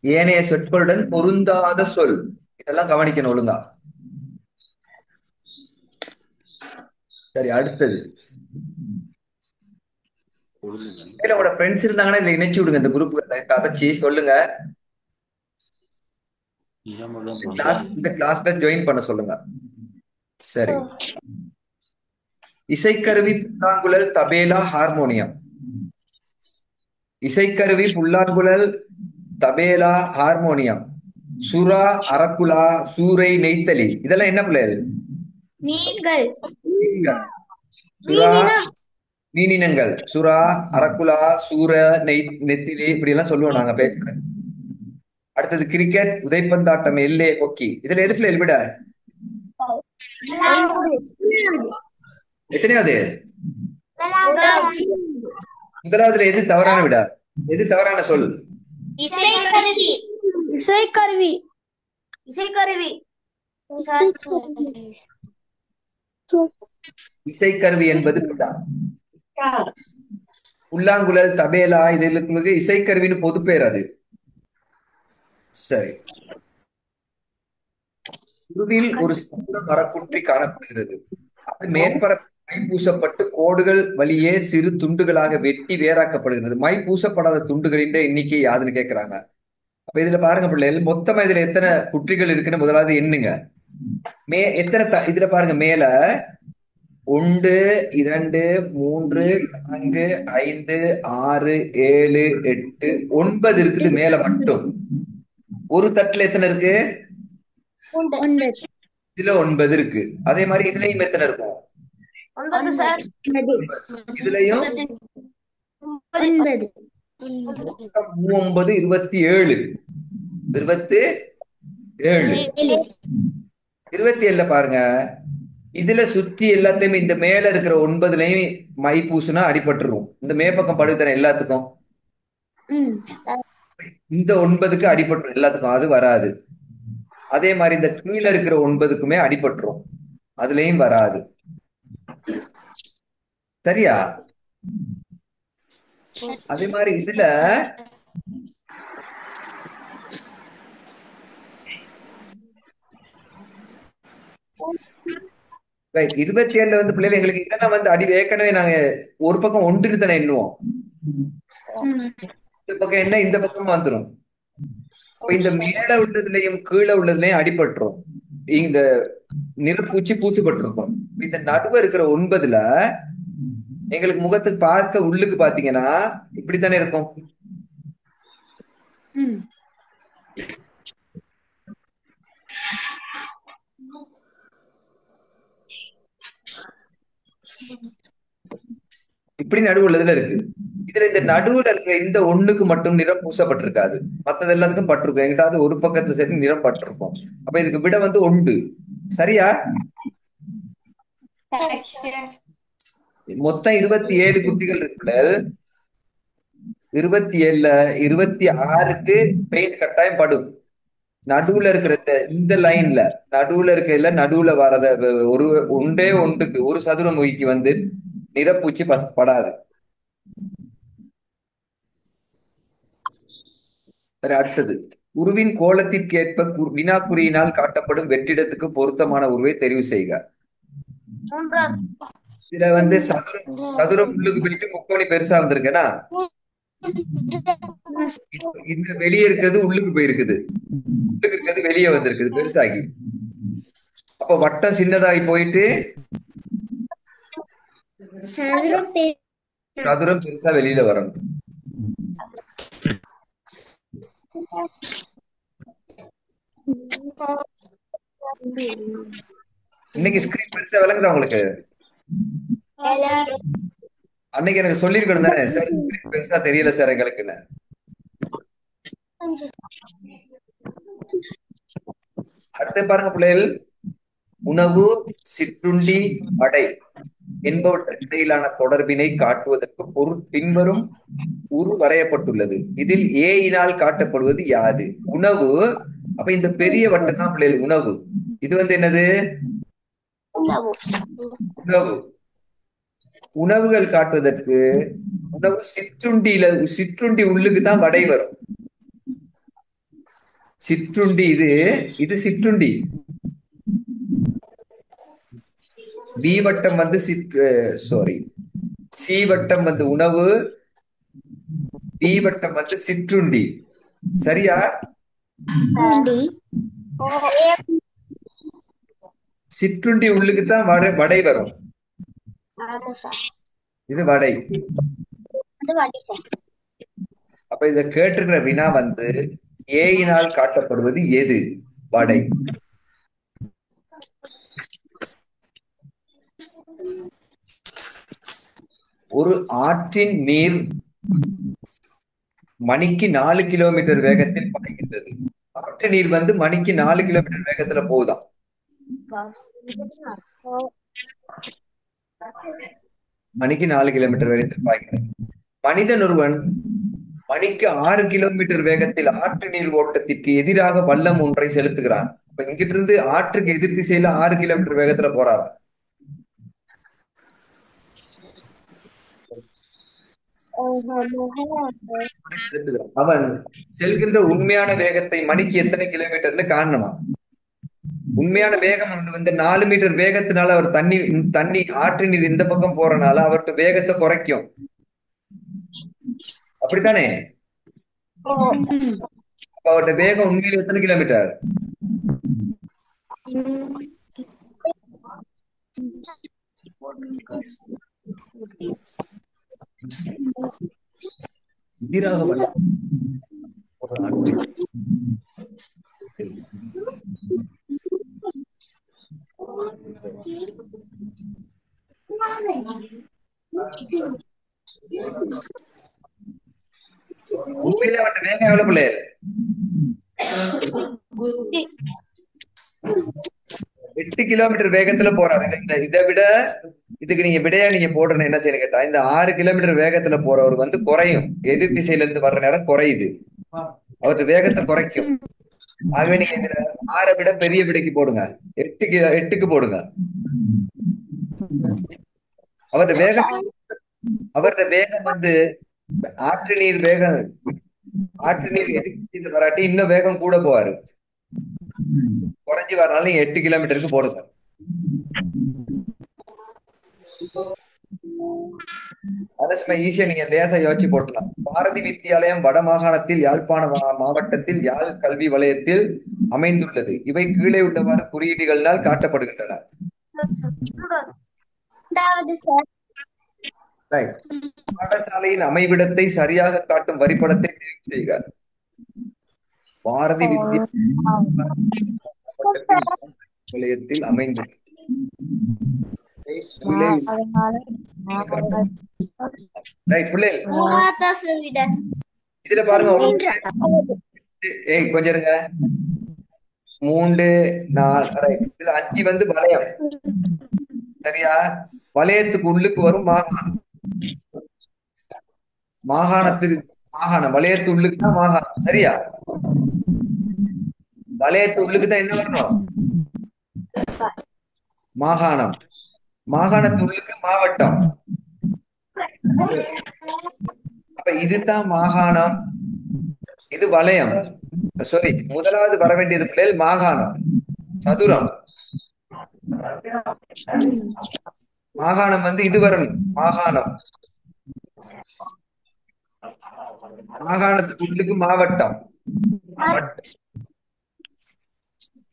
ஏனைய சொற்களுடன் பொருந்தாத சொல். இதெல்லாம் கவனிக்கணும் ஒழுங்கா. சரி, அடுத்தது. உங்களோட ஃப்ரெண்ட்ஸ் இருந்தாங்கன்னா இதுல இணைச்சு விடுங்க. இந்த குரூப் கதைச்சி சொல்லுங்க. இந்த கிளாஸ்ல ஜாயின் பண்ண சொல்லுங்க. சரி. இசைக்கருவி, புல்லாங்குழல், தபேலா, ஹார்மோனியம். இசைக்கருவி, புல்லாங்குழல், தபேலா, ஹார்மோனியம், சுறா, அரக்குலா, சூறை, நெய்த்தலி இதெல்லாம் என்ன பிள்ளைகள்? மீன்கள். சுறா மீனினங்கள். சுறா, அரக்குலா, சூர, நெத்திலி இப்படி எல்லாம் சொல்லுவோம் நாங்க பேசுறேன். அடுத்தது கிரிக்கெட், உதைப்பந்தாட்டம், எல்லே, ஹாக்கி இதுல எது பிள்ளைகள் விட? எத்தனையாவது? முதலாவதுல எது தவறான விட? எது தவறான சொல்? இசைக்கருவி. இசைக்கருவி. இசைக்கருவி. இசைக்கருவி என்பது விடா. புல்லாங்குழல், தபேலா இதுகளுக்கு இசைக்கருவின்னு பொது பேர் அது. சரி. உருவில் ஒரு சதுர மரக்குற்றி காணப்படுகிறது. அது மேற்பரப்பு மை பூசப்பட்டு கோடுகள் வழியே சிறு துண்டுகளாக வெட்டி வேறாக்கப்படுகிறது. மை பூசப்படாத துண்டுகளின் எண்ணிக்கை யாதுன்னு கேட்கிறாங்க. அப்ப இதுல பாருங்க பிள்ளைகள், மொத்தமா இதுல எத்தனை குற்றிகள் இருக்குன்னு முதலாவது எண்ணுங்க. எத்தனை இதுல பாருங்க, மேல 1 2 3 4 5 6 7 8 9 இருக்குது மேல மட்டும். ஒரு தட்டுல எத்தனை இருக்கு? இதுல 9 இருக்கு. அதே மாதிரி இதுலயும் எத்தனை இருக்கும்? இதுலயும் 9. 9, 27. 27. 27ல பாருங்க. இதுல சுத்தி எல்லாத்தையுமே இந்த மேல இருக்கிற 9லயும் மை பூசுனா அடிபட்டுரும். இந்த மேப்பக்கம் படுத்தானே எல்லாத்துக்கும். இந்த 9க்கு அடிபட்டுரும் எல்லாத்துக்கும், அது வராது. அதே மாதிரி இந்த கீழே இருக்கிற 9க்குமே அடிபட்டுரும், அதுலயும் வராது. சரியா? அதே மாதிரி இதுல ரைட் 27ல வந்து பிள்ளைகள் எங்களுக்கு இதெல்லாம் வந்து அடி ஏற்கனவே நாங்க ஒரு பக்கம் ஒன்று தானே எண்ணுவோம். இந்த பக்கம் என்ன இந்த பக்கம் வந்துடும். இப்ப இந்த மேல உள்ளதுலயும் கீழே உள்ளதுலயும் அடிபட்டுரும், இந்த நிறப்பூச்சி பூசப்பட்டிருக்கும். இந்த நடுவு இருக்கிற 9ல எங்களுக்கு முகத்துக்கு பார்க்க உள்ளுக்கு பாத்தீங்கன்னா இப்படித்தானே இருக்கும். இப்படி நடுவு உள்ளதுல இருக்கு. இதுல இந்த நடுவுல இருக்கிற இந்த ஒண்ணுக்கு மட்டும் நிறம் பூசப்பட்டிருக்காது, மத்தது எல்லாத்துக்கும் பட்டிருக்கும். எங்கிட்டாவது ஒரு பக்கத்துல சரி நிறம் பட்டிருக்கும். அப்ப இதுக்கு விட வந்து ஒன்று. சரியா? மொத்தம் 27 குத்திகள் இருக்குல்ல. 27ல 26க்கு பெயிண்ட் கட்டாயம் படும். நடுவுல இருக்கிற இந்த லைன்ல நடுவுல இருக்கிறதுல நடுவுல வரத ஒரு ஒன்றுக்கு ஒரு சதுர மொழிக்கு வந்து நிறப்பூச்சி படாது. அடுத்தது, உருவின் கோலத்திற்கேற்ப வினாக்குறியினால் காட்டப்படும் வெற்றிடத்துக்கு பொருத்தமான உருவை தெரிவு செய்க. இதுல வந்து சதுரம் உள்ளுக்கு போயிட்டு முக்கோணி பெருசா வந்திருக்கேன்னா, இந்த வெளியே இருக்கிறது உள்ளுக்கு போயிருக்குது, உள்ளுக்கு இருக்கிறது வெளியே வந்திருக்குது பெருசாகி. அப்ப வட்டம் சின்னதாகி போயிட்டு சதுரம் பெருசா வெளியில வரணும். இன்னைக்கு ஸ்கிரீன் பெருசா விளங்குதா உங்களுக்கு? அன்னைக்கு எனக்கு சொல்லிருக்கணும் தானே சார், ஸ்கிரீன் பெருசா தெரியல சார் எங்களுக்குன்னு. அடுத்து பாருங்க பிள்ளைகள், உணவு, சிற்றுண்டி, வடை என்பவற்றுக்கு இடையிலான தொடர்பினை காட்டுவதற்கு பின்வரும் உரு வரையப்பட்டுள்ளது. இதில் ஏயினால் காட்டப்படுவது யாது? உணவு. அப்ப இந்த பெரிய வட்டம் தான் பிள்ளைகள் உணவு. இது வந்து என்னது? உணவு. உணவுகள் காட்டுவதற்கு உணவு சிற்றுண்டியில, சிற்றுண்டி உள்ளுக்கு தான் வடை வரும். சிற்றுண்டி இது சிற்றுண்டி. பி வட்டம் வந்து சி வட்டம் வந்து உணவு, பி வட்டம் வந்து சிற்றுண்டி. சரியா? சிற்றுண்டி உள்ளுக்கு தான் வடை வரும். இது வடை. அப்ப இத கேட்டிருக்கிற வினா வந்து ஏயினால் காட்டப்படுவது எது? வடை. ஒரு ஆற்றின் நீர் மணிக்கு 4 கிலோமீட்டர் வேகத்தில் பாய்கின்றது. ஆற்று நீர் வந்து மணிக்கு 4 கிலோமீட்டர் வேகத்துல போகுதாம். மணிக்கு 4 கிலோமீட்டர் வேகத்தில் பாய்கிறது. மனிதன் ஒருவன் மணிக்கு 6 கிலோமீட்டர் வேகத்தில் ஆற்று நீர் ஓட்டத்திற்கு எதிராக வல்லம் ஒன்றை செலுத்துகிறான். இப்ப இங்கிட்டு இருந்து ஆற்றுக்கு எதிர் திசையில 6 கிலோமீட்டர் வேகத்துல போறாராம். அவன் செல்கின்ற உண்மையான வேகத்தை மணிக்கு எத்தனை கிலோமீட்டர்னு காணணுமா? உண்மையான வேகம் வந்து 4 மீட்டர் வேகத்தினால அவர் தண்ணி ஆற்று நீர் இந்த பக்கம் போறனால அவர்கிட்ட வேகத்தை குறைக்கும். அப்படித்தானே? அவர்கிட்ட வேகம் உண்மையில எத்தனை கிலோமீட்டர்? எதிராக வல்லம் ஒரு ஆற்று. உண்மையிலே அவன் வேகம் எவ்வளவு பிள்ளைகள்? 8 கிலோமீட்டர் வேகத்துல போறாரு. இதை விட இதுக்கு நீங்க விடையா நீங்க போடுறது என்ன செய்யணும் கேட்டா, இந்த 6 கிலோமீட்டர் வேகத்துல போறவர் வந்து குறையும். எதிர் திசையில இருந்து வர்ற நேரம் குறையுது. அவருக்கு வேகத்தை குறைக்கும். ஆகவே நீங்க இதுல 6 விட பெரிய விடைக்கு போடுங்க. 8க்கு போடுங்க. அவருடைய வேகம் அவருடைய வேகம் வந்து ஆற்று நீர் வேகம். ஆற்று நீர் எதிர்த்து வராட்டி இன்னும் வேகம் கூட போவாரு. குறைஞ்சி வரனால நீங்க 8 கிலோமீட்டருக்கு போடுங்க. அதை சும்மா ஈஸியா நீங்க லேசா யோசிச்சு போட்டலாம். பாரதி வித்தியாலயம் வட மாகாணத்தில் யாழ்ப்பாண மாவட்டத்தில் யாழ் கல்வி வலயத்தில் அமைந்துள்ளது. இவை கீழே உள்ளவாறு குறியீடுகளினால் காட்டப்படுகின்றன. Right. பாடசாலையின் அமைவிடத்தை சரியாக காட்டும் வரிப்படத்தை தெரிவு செய்க. பாரதி வித்யா மாவட்டத்தில் வலயத்தில் அமைந்துள்ளது. Right, பிள்ளைகள். இதுல பாருங்க கொஞ்சம் இருங்க. 3 4 இதுல 5 வந்து வலயம். சரியா? வலயத்துக்கு உள்ளுக்கு வரும் மாகாணம். மாகாணம் வலயத்து உள்ளுக்கு தான் மாகாணம். சரியா? வலயத்து உள்ளுக்கு தான் என்ன வரணும்? மாகாணம். மாகாணத்து உள்ளுக்கு மாவட்டம். அப்ப இதுதான் மாகாணம், இது வலயம். சாரி, முதலாவது வர வேண்டியது பிள்ளைகள் மாகாணம். சதுரம். மாகாணம் வந்து இது வரணும். மாகாணம். மாகாணத்துக்கு உள்ளுக்கு மாவட்டம்.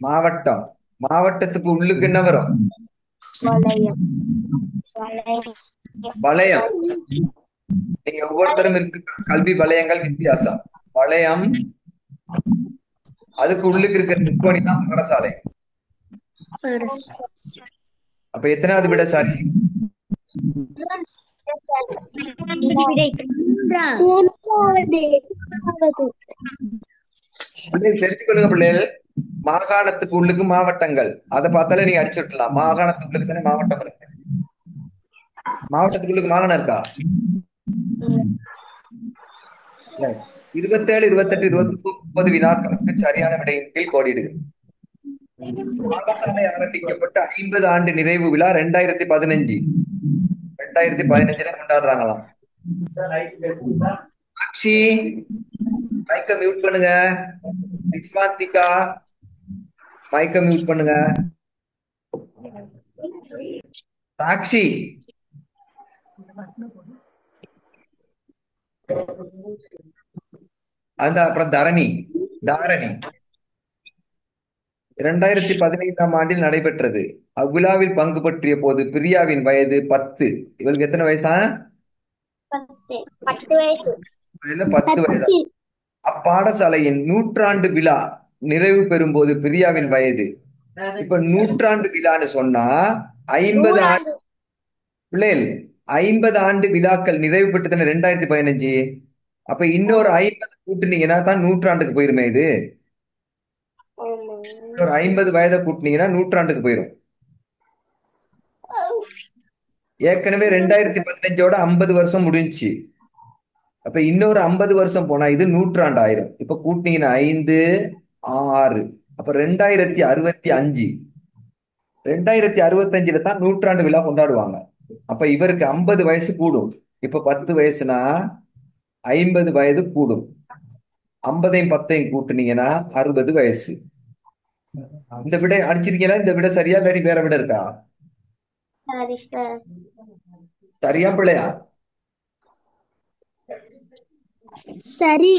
மாவட்டம். மாவட்டத்துக்கு உள்ளுக்கு என்ன வரும்? வலயம். நீங்க ஒவ்வொருத்தரும் இருக்கு கல்வி வலயங்கள் வித்தியாசம். வலயம் அதுக்கு உள்ளுக்கு இருக்கிற முக்கோணி தான் பாடசாலை. அப்ப எத்தனாவது விட சாரி? தெரிஞ்சுக் கொள்ளுங்க பிள்ளைகள். மாகாணத்துக்கு உள்ளுக்கு மாவட்டங்கள். அதை பார்த்தாலே நீங்க அடிச்சு விட்டலாம். மாகாணத்துக்கு உள்ளுக்கு தானே மாவட்டம் இருக்கு. மாவட்டத்துக்குள்ளுக்கு மாகாணம் இருக்கா? 27, 28, 29 வினாக்களுக்கு சரியான விடையின் கீழ் கோடிடுங்க. பாடசாலை ஆரம்பிக்கப்பட்ட 50 ஆண்டு நிறைவு விழா 2015. 2015 கொண்டாடுறாங்களாம். சாக்ஷி மைக்க மியூட் பண்ணுங்க. நிஸ்வாந்திகா மைக்க மியூட் பண்ணுங்க. சாக்ஷி அந்த அப்புறம் தாரணி 2015ஆம் ஆண்டில் நடைபெற்றது. அவ்விழாவில் பங்கு பற்றிய போது பிரியாவின் வயது 10. இவளுக்கு எத்தனை வயசா? 10 வயதா? அப்பாடசாலையின் 100ஆண்டு விழா நிறைவு பெறும் போது பிரியாவின் வயது. இப்ப 100ஆண்டு விழான்னு சொன்னா 50 ஆண்டு பிள்ளைகள். 50 ஆண்டு விழாக்கள் நிறைவு பெற்றது 2015. அப்ப இன்னொரு 50 கூட்டுனீங்கன்னா தான் 100ஆண்டுக்கு போயிருமே. இது ஒரு 50 வயதை கூட்டினீங்கன்னா 100ஆண்டுக்கு போயிரும். ஏற்கனவே 2015ஓட 50 வருஷம் முடிஞ்சுச்சு. அப்ப இன்னொரு 50 வருஷம் போனா இது 100ஆண்டு ஆயிரும். இப்ப கூட்டினீங்கன்னா 5, 6 அப்ப 2065. 2065 தான் 100ஆண்டு விழா கொண்டாடுவாங்க. அப்ப இவருக்கு 50 வயசு கூடும். இப்ப 10 வயசுனா 50 வயது கூடும். 50ஐயும் 10ஐயும் கூட்டுனீங்கன்னா 60 வயசு. இந்த விடை அடிச்சிருக்கீங்களா? இந்த விடை சரியா இல்லாட்டி வேற விட இருக்கா? சரியா பிள்ளையா? சரி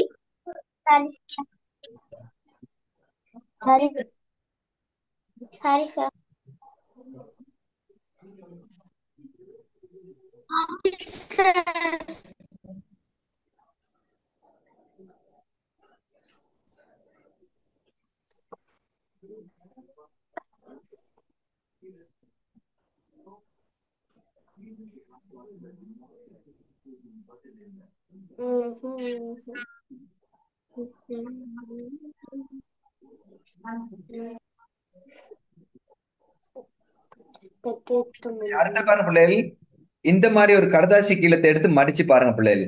சரி சரி சார். அடுத்த பாருங்க பிள்ளைகள். இந்த மாதிரி ஒரு கடதாசி கீழத்தை எடுத்து மடிச்சு பாருங்க பிள்ளைகள்.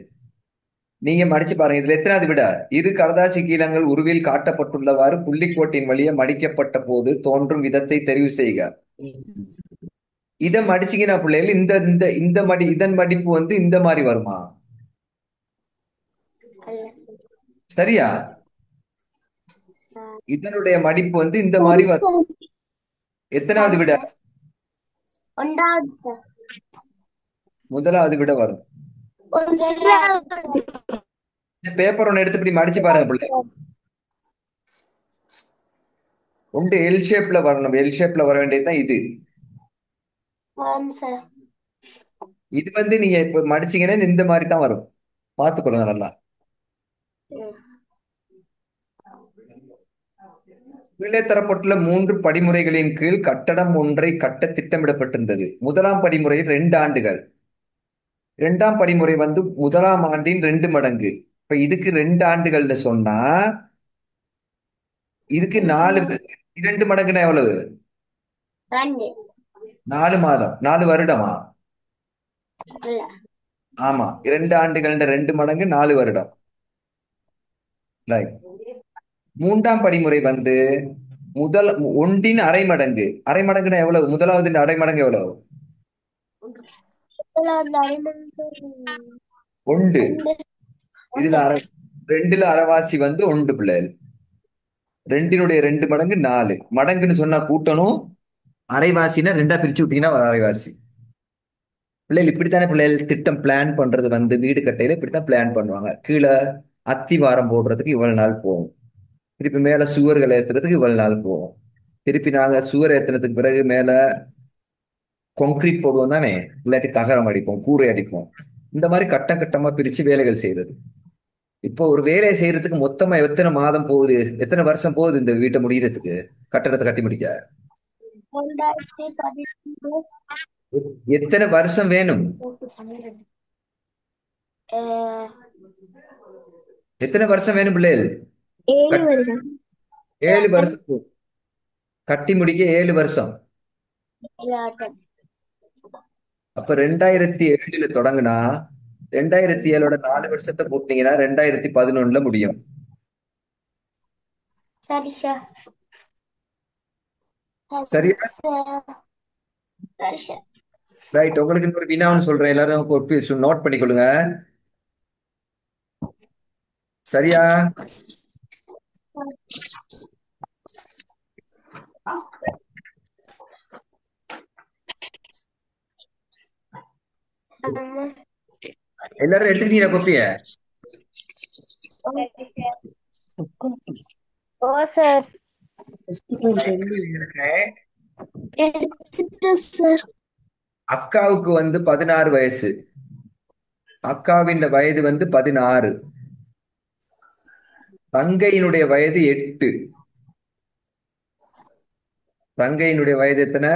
நீங்க மடிச்சு பாருங்க. இதுல எத்தனாவது விட? இரு கடதாசி கீழங்கள் உருவில் காட்டப்பட்டுள்ளவாறு புள்ளிக்கோட்டின் வழியே மடிக்கப்பட்ட போது தோன்றும் விதத்தை தெரிவு செய்க. இதை மடிச்சீங்கன்னா பிள்ளைகள் இந்த இந்த இந்த மடி இதன் மடிப்பு வந்து இந்த மாதிரி வருமா? சரியா? இதனுடைய மடிப்பு வந்து இந்த மாதிரி வரும். எத்தனாவது விட? முதலாவது விட வரும். இந்த பேப்பர் ஒன்று எடுத்து இப்படி மடிச்சு பாருங்க பிள்ளை. ஒன்று எல் ஷேப்ல வரணும். எல் ஷேப்ல வர வேண்டியதுதான் இது. இது வந்து நீங்க இப்ப மடிச்சீங்கன்னா இந்த மாதிரி தான் வரும். பார்த்துக்கொள்ளுங்க நல்லா. கீழே தரப்பட்டுள்ள 3 படிமுறைகளின் கீழ் கட்டடம் ஒன்றை கட்ட திட்டமிடப்பட்டிருந்தது. முதலாம் படிமுறை 2 ஆண்டுகள். 2ஆம் படிமுறை வந்து முதலாம் ஆண்டின் 2 மடங்கு. இப்ப இதுக்கு 2 ஆண்டுகள்னு சொன்னா இதுக்கு 2 மடங்குன்னா எவ்வளவு? 4 மாதம், 4 வருடமா? ஆமா, 2 ஆண்டுகள் 2 மடங்கு 4 வருடம். ரைட். 3ஆம் படிமுறை வந்து முதல் ஒன்றின் அரை மடங்கு. அரை மடங்குன்னா எவ்வளவு? முதலாவது அரை மடங்கு எவ்வளவு? ஒன்று. இதுல அரை, 2ல அரைவாசி வந்து ஒன்று பிள்ளைகள். 2னுடைய 2 மடங்கு 4. மடங்குன்னு சொன்னா கூட்டணும். அரைவாசினா 2ஆ பிரிச்சு விட்டீங்கன்னா ஒரு அரைவாசி. பிள்ளைகள் இப்படித்தானே பிள்ளைகள் திட்டம் பிளான் பண்றது வந்து வீடு கட்டையில இப்படித்தான் பிளான் பண்ணுவாங்க. கீழே அத்திவாரம் போடுறதுக்கு இவ்வளவு நாள் போகும். திருப்பி மேல சுவர்கள் ஏத்துறதுக்கு இவ்வளவு நாள் போகும். திருப்பி நாங்க சுவர் ஏத்துனதுக்கு பிறகு மேல கான்கிரீட் போடுவோம் தானே, இல்லாட்டி தகரம் அடிப்போம், கூரை அடிப்போம். இந்த மாதிரி கட்டம் கட்டமா பிரிச்சு வேலைகள் செய்யறது. இப்போ ஒரு வேலையை செய்யறதுக்கு மொத்தமா எத்தனை மாதம் போகுது, எத்தனை வருஷம் போகுது இந்த வீட்டை முடியறதுக்கு, கட்டடத்தை கட்டி முடிக்க? எத்தனை வருஷம் வேணும்? எத்தனை வருஷம் வேணும் பிள்ளைகள்? 7 வருஷம் போகும். கட்டி முடிக்க 7 வருஷம். அப்ப 2007 தொடங்குனா 2007ஓட 4 வருஷத்தை கூட்டினீங்கன்னா 2011 முடியும். சரியா? ரைட். உங்களுக்கு இன்னொரு வினான்னு சொல்றேன், எல்லாரும் நோட் பண்ணிக்கொள்ளுங்க. சரியா? எல்லாரும் எடுத்துக்கிட்டீங்களா கொப்பிய? அக்காவுக்கு வந்து 16 வயசு. அக்காவின் வயது வந்து 16. தங்கையினுடைய வயது 8. தங்கையினுடைய வயது எத்தனை?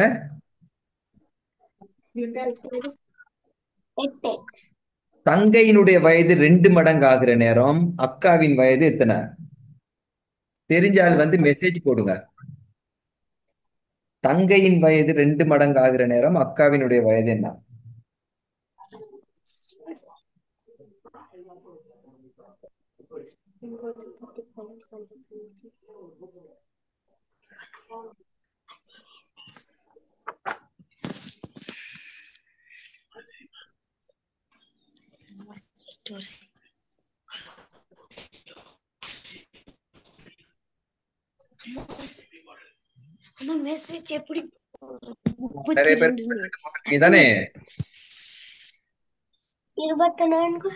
தங்கையினுடைய வயது 2 மடங்கு ஆகிற நேரம் அக்காவின் வயது எத்தனை? தெரிஞ்சால் வந்து மெசேஜ் போடுங்க. தங்கையின் வயது 2 மடங்கு ஆகிற நேரம் அக்காவினுடைய வயது என்ன? நிறைய பேர் போட்டிருக்கீங்க தானே? 24.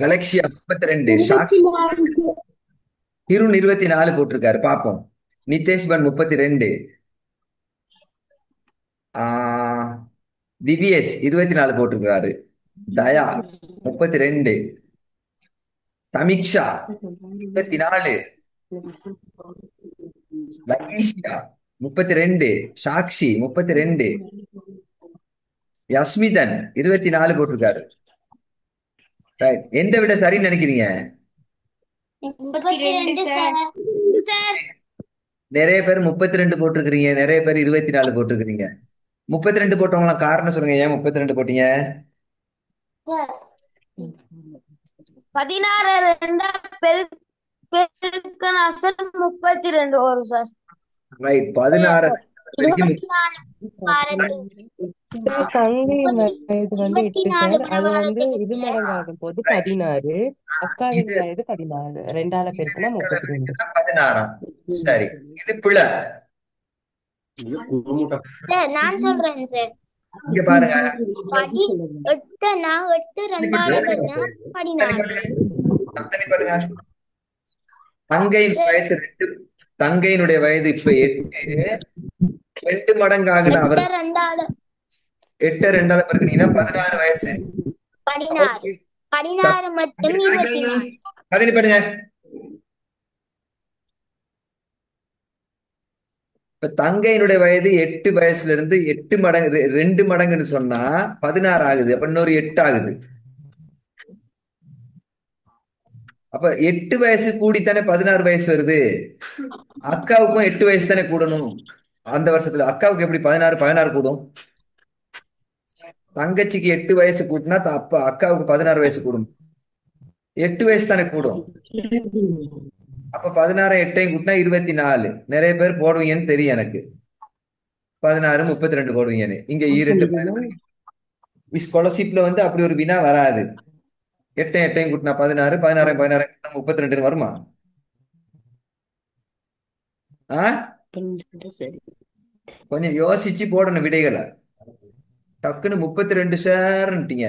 கலெக்சியா 32. கிருண் 24 போட்டிருக்காரு. பாப்போம். நிதேஷ்பன் 32. திவ்யேஷ் 24 போட்டிருக்காரு. தயா 32. தமிக்ஷா 24. லக்னிஷியா 32. சாக்ஷி 32. யஸ்மிதன் 24 போட்டிருக்காரு. ரைட். எந்த விட சரின்னு நினைக்கிறீங்க? 32 சார். சார் நிறைய பேர் 32 போட்டிருக்கிறீங்க, நிறைய பேர் 24 போட்டிருக்கிறீங்க. 32 போட்டவங்களாம் காரணம் சொல்லுங்க, ஏன் 32 போட்டீங்க? 16 ரெண்டா பெருக்கனா சார் 32 வரும் சார். ரைட். 16 பெருக்கி 24 தங்கையின் வயது 8 சார். அது வாரத்துக்கு இது மடங்காகும் போது 16. அக்காவின் இது வயது 14. 2ஆல பெருக்கினா 32. 16. சரி, இது பிள்ளை. சார் நான் சொல்றேன் சார். இங்க பாருங்க. 8 ரெண்டாவது பெருக்கினா 16. தனி பாருங்க. தங்கையின் வயசு 2. தங்கையினுடைய வயது இப்ப 8. 2 மடங்கு ஆகுது. அவர் 8 ரெண்டாவது 8 2ஆல பெருக்கினீங்கன்னா 16 வயசு. 16 16 மற்றும் 24. கதனி பாருங்க. இப்ப தங்கையினுடைய வயது 8 வயசுல இருந்து 8 மடங்கு 2 மடங்குன்னு சொன்னா 16 ஆகுது. அப்ப இன்னொரு 8 ஆகுது. அப்ப 8 வயசு கூடித்தானே 16 வயசு வருது. அக்காவுக்கும் 8 வயசு தானே கூடணும். அந்த வருஷத்துல அக்காவுக்கு எப்படி 16 கூடும்? தங்கச்சிக்கு 8 வயசு கூட்டினா அப்ப அக்காவுக்கு 16 வயசு கூடும். 8 வயசு தானே கூடும். அப்ப 16 8 கூட்டினா 24. நிறைய பேர் போடுவீங்கன்னு தெரியும் எனக்கு. 16 32 போடுவீங்கன்னு. இங்க ஈரெட்டு ஸ்காலர்ஷிப்ல அப்படி ஒரு வினா வராது. 8 8 கூட்டினா 16, 16 16 கூட்டினா 32 வருமா? ஆ, கொஞ்சம் யோசிச்சு போடணும் விடைகளை. டக்குன்னு 32 சார்ன்ட்டீங்க.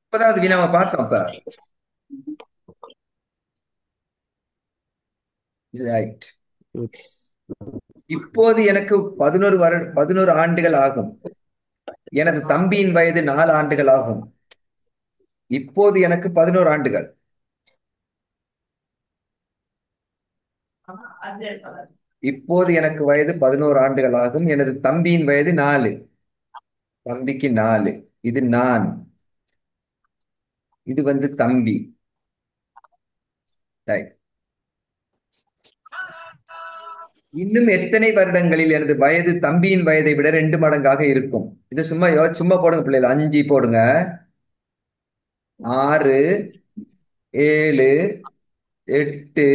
இப்பதாவது வினாவை பார்த்தோம். அப்ப ரைட். இப்போது எனக்கு 11 ஆண்டுகள் ஆகும். எனது தம்பியின் வயது 4 ஆண்டுகள் ஆகும். இப்போது எனக்கு 11 ஆண்டுகள். இப்போது எனக்கு வயது 11 ஆண்டுகள் ஆகும். எனது தம்பியின் வயது 4. தம்பிக்கு 4. இது நான். இது தம்பி. ரைட். இன்னும் எத்தனை வருடங்களில் எனது வயது தம்பியின் வயதை விட 2 மடங்காக இருக்கும்? இது சும்மா போடுங்க பிள்ளைகள். 5 போடுங்க. 6 7 8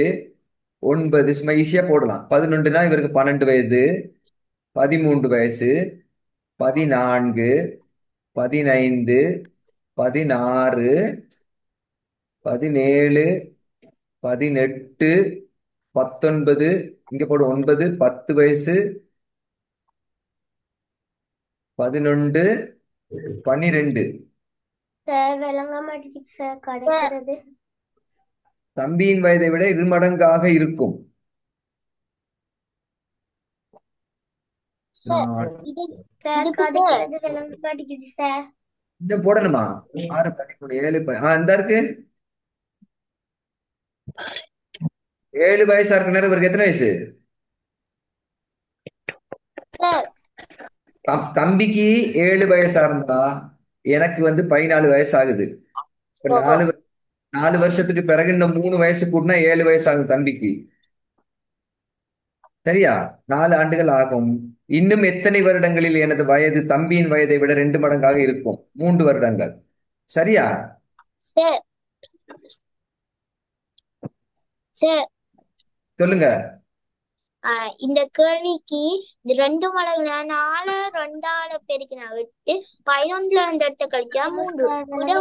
9. சும்மா ஈஸியா போடலாம். 11னா இவருக்கு 12 வயது, 13 வயசு, 14 15 16 17 18 19. இங்க போடு 9 10 வயசு, 11 12. சார் விளங்க மாட்டேங்குது சார் கிடைக்கிறது. தம்பியின் வயதை விட 2 மடங்காக இருக்கும். சார் சார் கிடைக்கிறது விளங்க மாட்டேங்குது சார். இந்த போடணுமா? 6 13 7 இந்த இருக்கு. 7 வயசா இருக்கு நேரம். இவருக்கு எத்தனை வயசு? சார் தம்பிக்கு 7 வயசா இருந்தா எனக்கு 14 வயசு ஆகுது. இப்ப 4 வருஷத்துக்கு பிறகு இன்னும் 3 வயசு கூட்டினா 7 வயசு ஆகும் தம்பிக்கு. சரியா? 4 ஆண்டுகள் ஆகும். இன்னும் எத்தனை வருடங்களில் எனது வயது தம்பியின் வயதை விட 2 மடங்காக இருக்கும்? 3 வருடங்கள். சரியா? சார் சார் சொல்லுங்க. இந்த கேள்விக்கு 2 மடங்கு 4 2ஆல பெருக்கினா 8, 11ல அந்த 8 கழிச்சா 3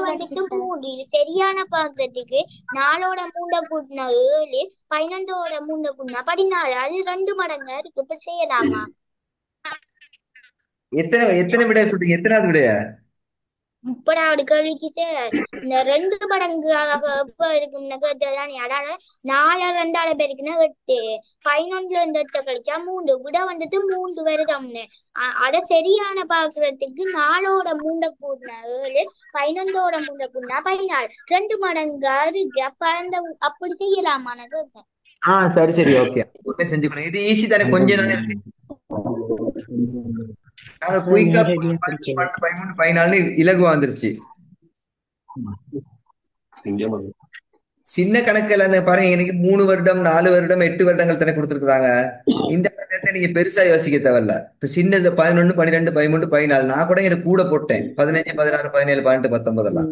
விட 3. இது சரியான பாக்குறதுக்கு 4ஓட 3 கூட்டினா 7, 11ஓட 3 கூட்டினா 14. அது 2 மடங்கா இருக்கு. இப்ப செய்யலாமா? எத்தனை விடைய சொல்றீங்க? எத்தனாவது விடைய? 30வது கேள்விக்கு சார் இந்த 2 மடங்கு எப்ப இருக்கும்னு கேட்டதுதான் அதாவது 4 2ஆல பெருக்குன்னா 8, 11ல இருந்து 8 கழிச்சா 3 விட வந்துட்டு 3 வருதம்னு. அத சரியான பாக்குறதுக்கு 4ஓட 3 கூட்டினா 7, 11ஓட 3 கூட்டினா 14, 2 மடங்கா இருக்கு. அப்ப அந்த அப்படி செய்யலாமான்னு கேட்டேன். சரி சரி, ஓகே. உடனே செஞ்சுக்கணும். இது ஈஸி தானே, கொஞ்சம் தானே. நாங்க குயிக்கா நேரடியா படிச்சது 12, 13, 14 இலகுவா வந்துருச்சு. சின்ன கணக்குல பாருங்க, எனக்கு 3 வருடம் 4 வருடம் 8 வருடங்கள் தானே கொடுத்துருக்காங்க. இந்த கணக்கை நீங்க பெருசா யோசிக்க தேவையில்ல. இப்ப சின்னது 11, 12, 13, 14 நான் கூட எனக்கு கூட போட்டேன். 15, 16, 17, 18, 19 எல்லாம்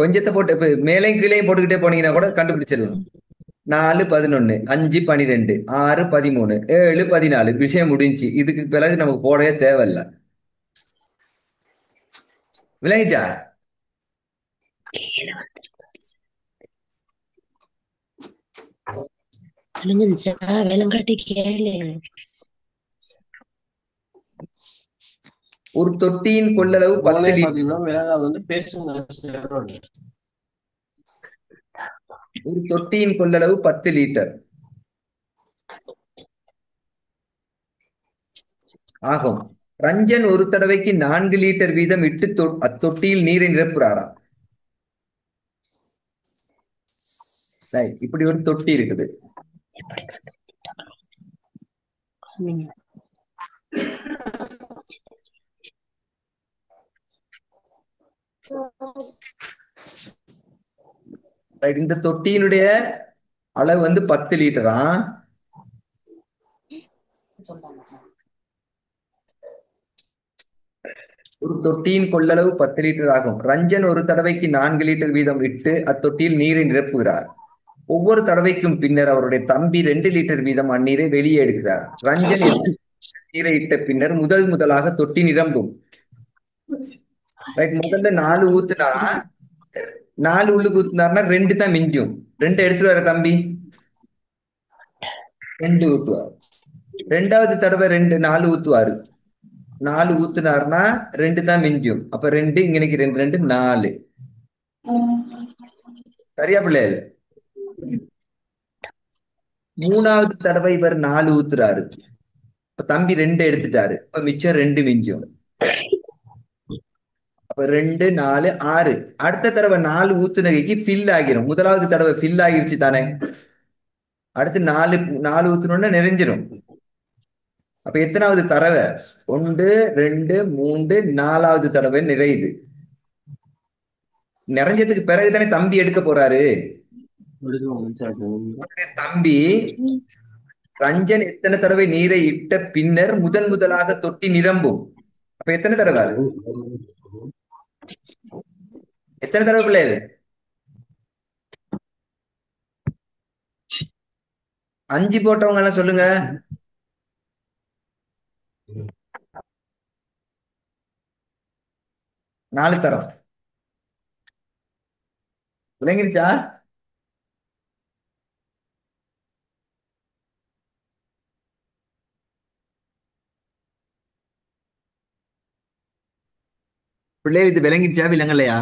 கொஞ்சத்தை போட்டு இப்ப மேலையும் கீழையும் போட்டுக்கிட்டே போனீங்கன்னா கூட கண்டுபிடிச்சிடலாம். 4, 11, 5, 12, 6, 13, 7, 14 விஷயம் முடிஞ்சு. இதுக்கு பிறகு நமக்கு போடவே தேவையில்ல. விளங்கிச்சா? விலங்காட்டி கேளு. ஒரு தொட்டியின் கொள்ளளவு 10 லிட்டர். ஒரு தொட்டியின் கொள்ளளவு 10 லிட்டர் ஆகும். ரஞ்சன் ஒரு தடவைக்கு 4 லிட்டர் வீதம் இட்டு அத்தொட்டியில் நீரை நிரப்புறாராம். இப்படி ஒரு தொட்டி இருக்குது. இந்த தொட்டியினுடைய அளவு வந்து 10 லிட்டரா. ஒரு தொட்டியின் கொள்ளளவு 10 லிட்டர் ஆகும். ரஞ்சன் ஒரு தடவைக்கு 4 லிட்டர் வீதம் இட்டு அத்தொட்டியில் நீரை நிரப்புகிறார். ஒவ்வொரு தடவைக்கும் பின்னர் அவருடைய தம்பி 2 லிட்டர் வீதம் அந்நீரை வெளியே எடுக்கிறார். ரஞ்சன் நீரை இட்ட பின்னர் முதலாக தொட்டி நிரம்பும். முதல்ல 4 ஊத்துனா 4 உள்ளுக்கு ஊத்துனாருன்னா 2 தான் மிஞ்சும். 2 எடுத்துட்டு வர தம்பி 2 ஊத்துவார். 2வது தடவை 4 ஊத்துவாரு. 4 ஊத்துனாருன்னா 2 தான் மிஞ்சும். அப்ப 2 இங்க 2 2 4. சரியா பிள்ளைகள்? 3வது தடவை இவர் 4 ஊத்துறாரு. இப்ப தம்பி 2 எடுத்துட்டாரு. இப்ப மிச்சம் 2 மிஞ்சும். அப்ப 2 4 6. அடுத்த தடவை 4 ஊத்துனகைக்கு ஃபில் ஆகிரும். முதலாவது தடவை ஃபில் ஆகிருச்சு தானே. அடுத்து 4 ஊத்துனோன்னா நிறைஞ்சிரும். அப்ப எத்தனாவது தடவை? 1 2 3 4வது தடவை நிறையுது. நிறைஞ்சதுக்கு பிறகுதானே தம்பி எடுக்க போறாரு. தம்பி ரஞ்சன் எத்தனை தடவை நீரை இட்ட பின்னர் முதலாக தொட்டி நிரம்பும். அப்ப எத்தனை தடவை? எத்தனை தடவை பிள்ளைகள்? 5 போட்டவங்க எல்லாம் சொல்லுங்க. நாலு தரம். விளங்கிருச்சா? பிள்ளைகள் இது விளங்கிருச்சா விளங்கலையா?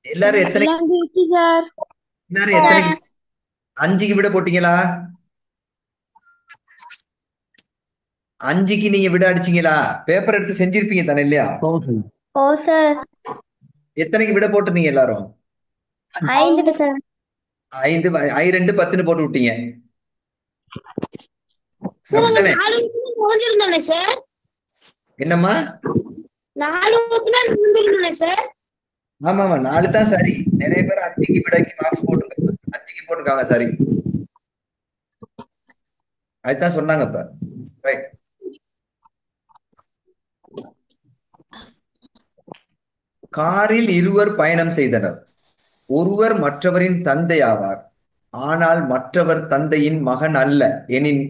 எல்லாரும் எத்தனை 5க்கு விட போட்டீங்களா? 5க்கு நீங்க விட அடிச்சீங்களா? பேப்பர் எடுத்து செஞ்சிருப்பீங்க தானே இல்லையா? எத்தனைக்கு விட போட்டிருந்தீங்க எல்லாரும்? 5 5 2 10ன்னு போட்டு விட்டீங்க. என்னம்மா? 4 சார். ஆமா 4 தான் சரி. நிறைய பேர் 5க்கு விடக்கு மார்க்ஸ் போட்டுருக்காங்க. 5க்கு போட்டிருக்காங்க. சரி, அதுதான் சொன்னாங்க. இப்ப ரைட். காரில் இருவர் பயணம் செய்தனர். ஒருவர் மற்றவரின் தந்தை ஆவார். ஆனால் மற்றவர் தந்தையின் மகன் அல்ல எனின்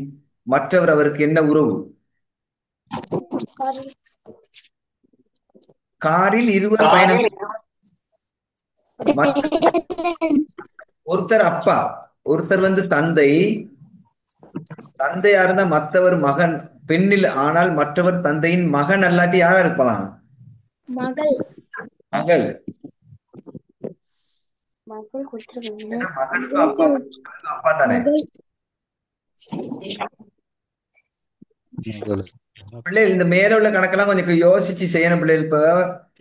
மற்றவர் அவருக்கு என்ன உறவு? காரில் இருவர் பயணம். ஒருத்தர் அப்பா, ஒருத்தர் வந்து தந்தை. தந்தையா இருந்தா மற்றவர் மகன் பெண்ணில் ஆனால் மற்றவர் தந்தையின் மகன் அல்லாட்டி யாரா இருக்கலாம்? மகள். மகள். மகள் கொடுத்துருவாங்க. ஏன்னா மகனுக்கும் அப்பா மகனுக்கும் அப்பா தானே. மகள். பிள்ளைகள் இந்த மேல உள்ள கணக்கெல்லாம் கொஞ்சம் யோசிச்சு செய்யணும் பிள்ளைகள். இப்ப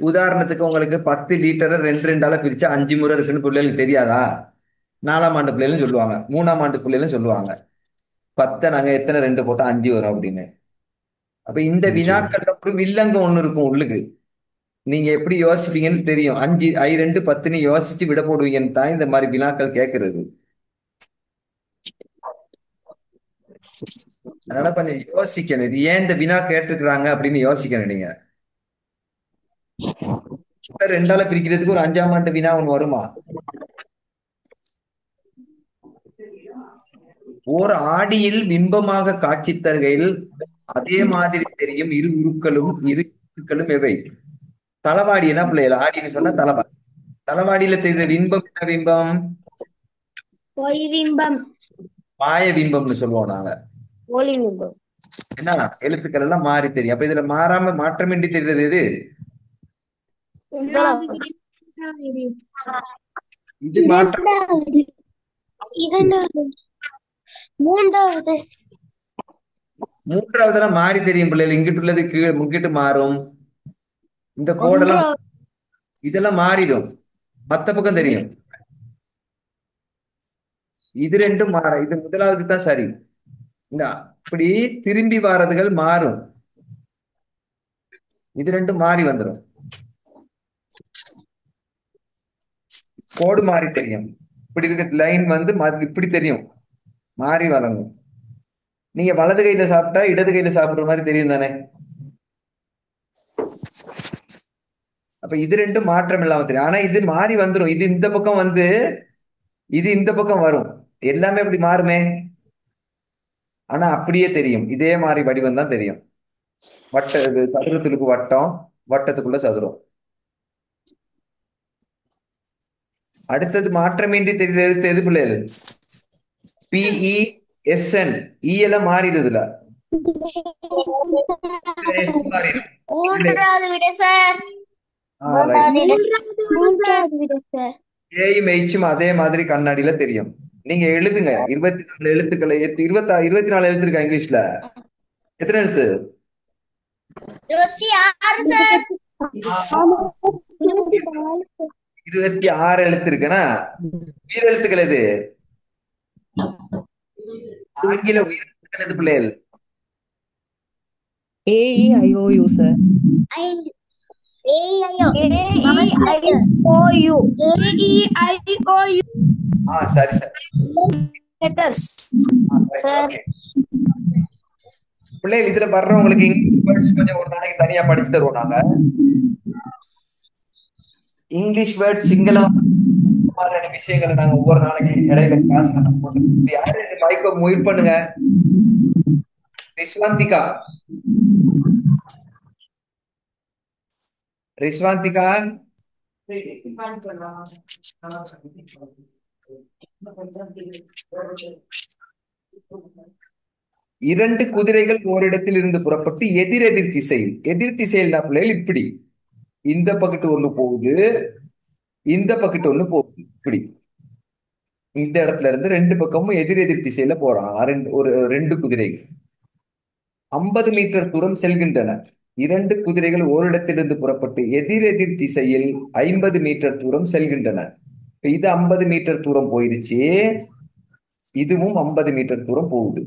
உதாரணத்துக்கு உங்களுக்கு 10 லிட்டரை 2 பிரிச்சா 5 முறை இருக்குன்னு பிள்ளைகளுக்கு தெரியாதா? 4ஆம் ஆண்டு பிள்ளைகளும் சொல்லுவாங்க, 3ஆம் ஆண்டு பிள்ளைகளும் சொல்லுவாங்க. 10 நாங்க எத்தனை 2 போட்டா 5 வரும் அப்படின்னு. அப்ப இந்த வினாக்கள்ல ஒரு வில்லங்கம் ஒண்ணு இருக்கும் உள்ளுக்கு. நீங்க எப்படி யோசிப்பீங்கன்னு தெரியும். 5 2 10ன்னு யோசிச்சு விட போடுவீங்கன்னு தான் இந்த மாதிரி வினாக்கள் கேட்கறது. அதனால கொஞ்சம் யோசிக்கணும், இது ஏன் இந்த வினா கேட்டிருக்கிறாங்க அப்படின்னு யோசிக்கணும் நீங்க. 2ஆல பிரிக்கிறதுக்கு ஒரு 5ஆம் ஆண்டு வினா ஒண்ணு வருமா? ஓர் ஆடியில் பிம்பமாக காட்சி தருகையில் அதே மாதிரி தெரியும் இரு உருக்களும் எவை? தளவாடி என்ன பிள்ளைகள்? ஆடின்னு சொன்னா தளவாடி. தளவாடியில தெரியுற பிம்பம் என்ன பிம்பம்? பொய் பிம்பம். மாய பிம்பம்னு சொல்லுவோம் நாங்க. ஒளி பிம்பம். என்ன எழுத்துக்கள் எல்லாம் மாறி தெரியும். அப்ப இதுல மாற்றமின்றி தெரிகிறது எது? இது மாற்றம். இரண்டாவது. மூன்றாவது. மூன்றாவதுல மாறி தெரியும் பிள்ளைகள். இங்கிட்டு உள்ளது முங்கிட்டு மாறும். இந்த கோடெல்லாம் இதெல்லாம் மாறிடும், மத்த பக்கம் தெரியும். இது ரெண்டும் மாற, இது முதலாவது தான் சரி. இந்த இப்படி திரும்பி வாரதுகள் மாறும், இது ரெண்டும் மாறி வந்துடும். கோடு மாறி தெரியும், இப்படி இருக்க லைன் வந்து இப்படி தெரியும், மாறி வழங்கும். நீங்க வலது கையில சாப்பிட்டா இடது கையில சாப்பிடுற மாதிரி தெரியும் தானே. அப்ப இது ரெண்டும் மாற்றம் இல்லாம தெரியும். ஆனா இது மாறி வந்துடும். இது இந்த பக்கம் வந்து இது இந்த பக்கம் வரும். எல்லாமே அப்படி மாறுமே, ஆனா அப்படியே தெரியும். இதே மாதிரி வடிவம் தான் தெரியும். சதுரத்துக்கு வட்டம், வட்டத்துக்குள்ள சதுரம். அடுத்தது மாற்றமின்றி தெரிகிற எழுத்து எது பிள்ளைகள்? PESN. எல்லாம் மாறிடுதுல. மூன்றாவது விட சார். மூன்றாவது விட சார். ஏயும் எச்சும் அதே மாதிரி கண்ணாடியில தெரியும். நீங்க எழுதுங்க 24 எழுத்துக்களை. 24 எழுத்து இருக்கா இங்கிலீஷ்ல? எத்தனை எழுத்து? 26 சார். 26 எழுத்து இருக்குன்னா உயிர் எழுத்துக்கள் எது? ஆங்கில உயிர் எழுத்துக்கள் எது பிள்ளைகள்? AEIOU sir. சரி சரி. பிள்ளைகள் இதுல வர்றவங்களுக்கு இங்கிலீஷ் வேர்ட்ஸ் கொஞ்சம் ஒரு நாளைக்கு தனியா படிச்சு தருவோம் நாங்க. இங்கிலீஷ் வேர்ட் சிங்களம் மாதிரியான விஷயங்களை நாங்க ஒவ்வொரு நாளைக்கு இடையில கிளாஸ் போட்டு. யாரு மைக்கோ முயல் பண்ணுங்க. ரிஸ்வாந்திகா, ரிஸ்வாந்திகா இரண்டு குதிரைகள் ஓரிடத்தில் இருந்து புறப்பட்டு எதிரெதிர் திசையில். எதிர் திசையில் பிள்ளைகள் இப்படி இந்த பக்கத்து ஒண்ணு போகுது, இந்த பக்கத்து ஒண்ணு போகுது. இப்படி இந்த இடத்துல இருந்து ரெண்டு பக்கமும் எதிரெதிர் திசையில போறாங்க. ஒரு ரெண்டு குதிரைகள் 50 மீட்டர் தூரம் செல்கின்றன. இரண்டு குதிரைகள் ஓரிடத்திலிருந்து புறப்பட்டு எதிரெதிர் திசையில் 50 மீட்டர் தூரம் செல்கின்றன. இது 50 மீட்டர் தூரம் போயிருச்சு, இதுவும் 50 மீட்டர் தூரம் போகுது.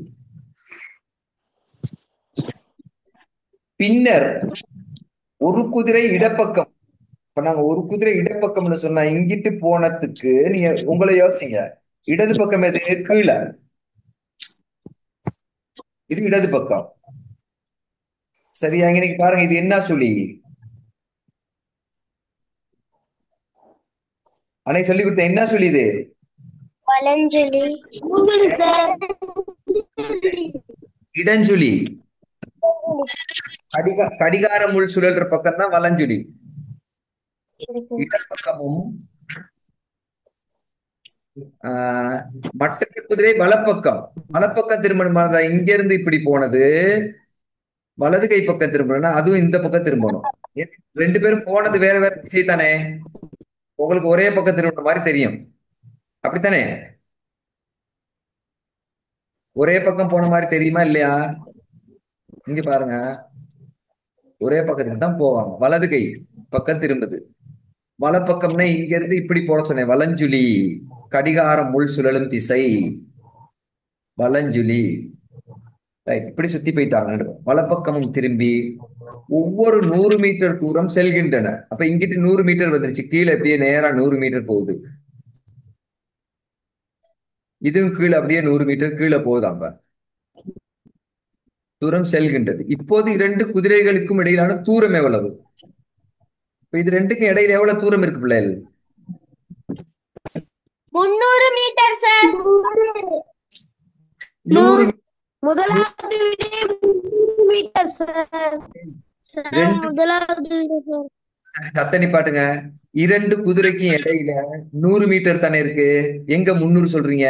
பின்னர் ஒரு குதிரை இடப்பக்கம். இப்ப நாங்க ஒரு குதிரை இடப்பக்கம்னு சொன்னா இங்கிட்டு போனதுக்கு நீங்க உங்களை யோசிங்க. இடது பக்கம் எது? கீழே. இது இடது பக்கம். சரியா? இன்னைக்கு பாருங்க, இது என்ன சொல்லி அன்னைக்கு சொல்லி கொடுத்த என்ன சொல்லி? இது இடஞ்சுழி. கடிகார முள் சுழல்ற பக்கம் தான் வலஞ்சுழி. இடப்பக்கமும் மற்ற குதிரை வலப்பக்கம். வலப்பக்கம் திருமணமானதா இங்க இருந்து இப்படி போனது, வலது கை பக்கம் திரும்பணும்னா அதுவும் இந்த பக்கம் திரும்பணும். ஏன், ரெண்டு பேரும் போனது வேற வேற திசை தானே. உங்களுக்கு ஒரே பக்கம் திரும்பின மாதிரி தெரியும். அப்படித்தானே? ஒரே பக்கம் போன மாதிரி தெரியுமா இல்லையா? இங்க பாருங்க, ஒரே பக்கத்துக்கு தான் போவாங்க. வலது கை பக்கம் திரும்புது. வலப்பக்கம்னா இங்க இருந்து இப்படி போட சொன்னேன். வலஞ்சுழி, கடிகாரம் முள் சுழலும் திசை, வலஞ்சுழி. ரைட், இப்படி சுத்தி போயிட்டாங்க. வலப்பக்கமும் திரும்பி ஒவ்வொரு 100 மீட்டர் தூரம் செல்கின்றன. அப்ப இங்கிட்டு 100 மீட்டர் வந்துருச்சு, கீழே அப்படியே நேரா 100 மீட்டர் போகுது. இதுவும் கீழே அப்படியே 100 மீட்டர் கீழே போகுதாங்க. தூரம் செல்கின்றது. இப்போது இரண்டு குதிரைகளுக்கும் இடையிலான தூரம் எவ்வளவு? இப்ப இது ரெண்டுக்கும் இடையில எவ்வளவு தூரம் இருக்கு பிள்ளைகள்? 300 மீட்டர் சார். 100 முதலாவது விடை 300 மீட்டர் சார். ரெண்டு முதலாவது விடை சார். சத்தனி பாட்டுங்க. இரண்டு குதிரைக்கும் இடையில 100 மீட்டர் தானே இருக்கு. எங்க 300 சொல்றீங்க?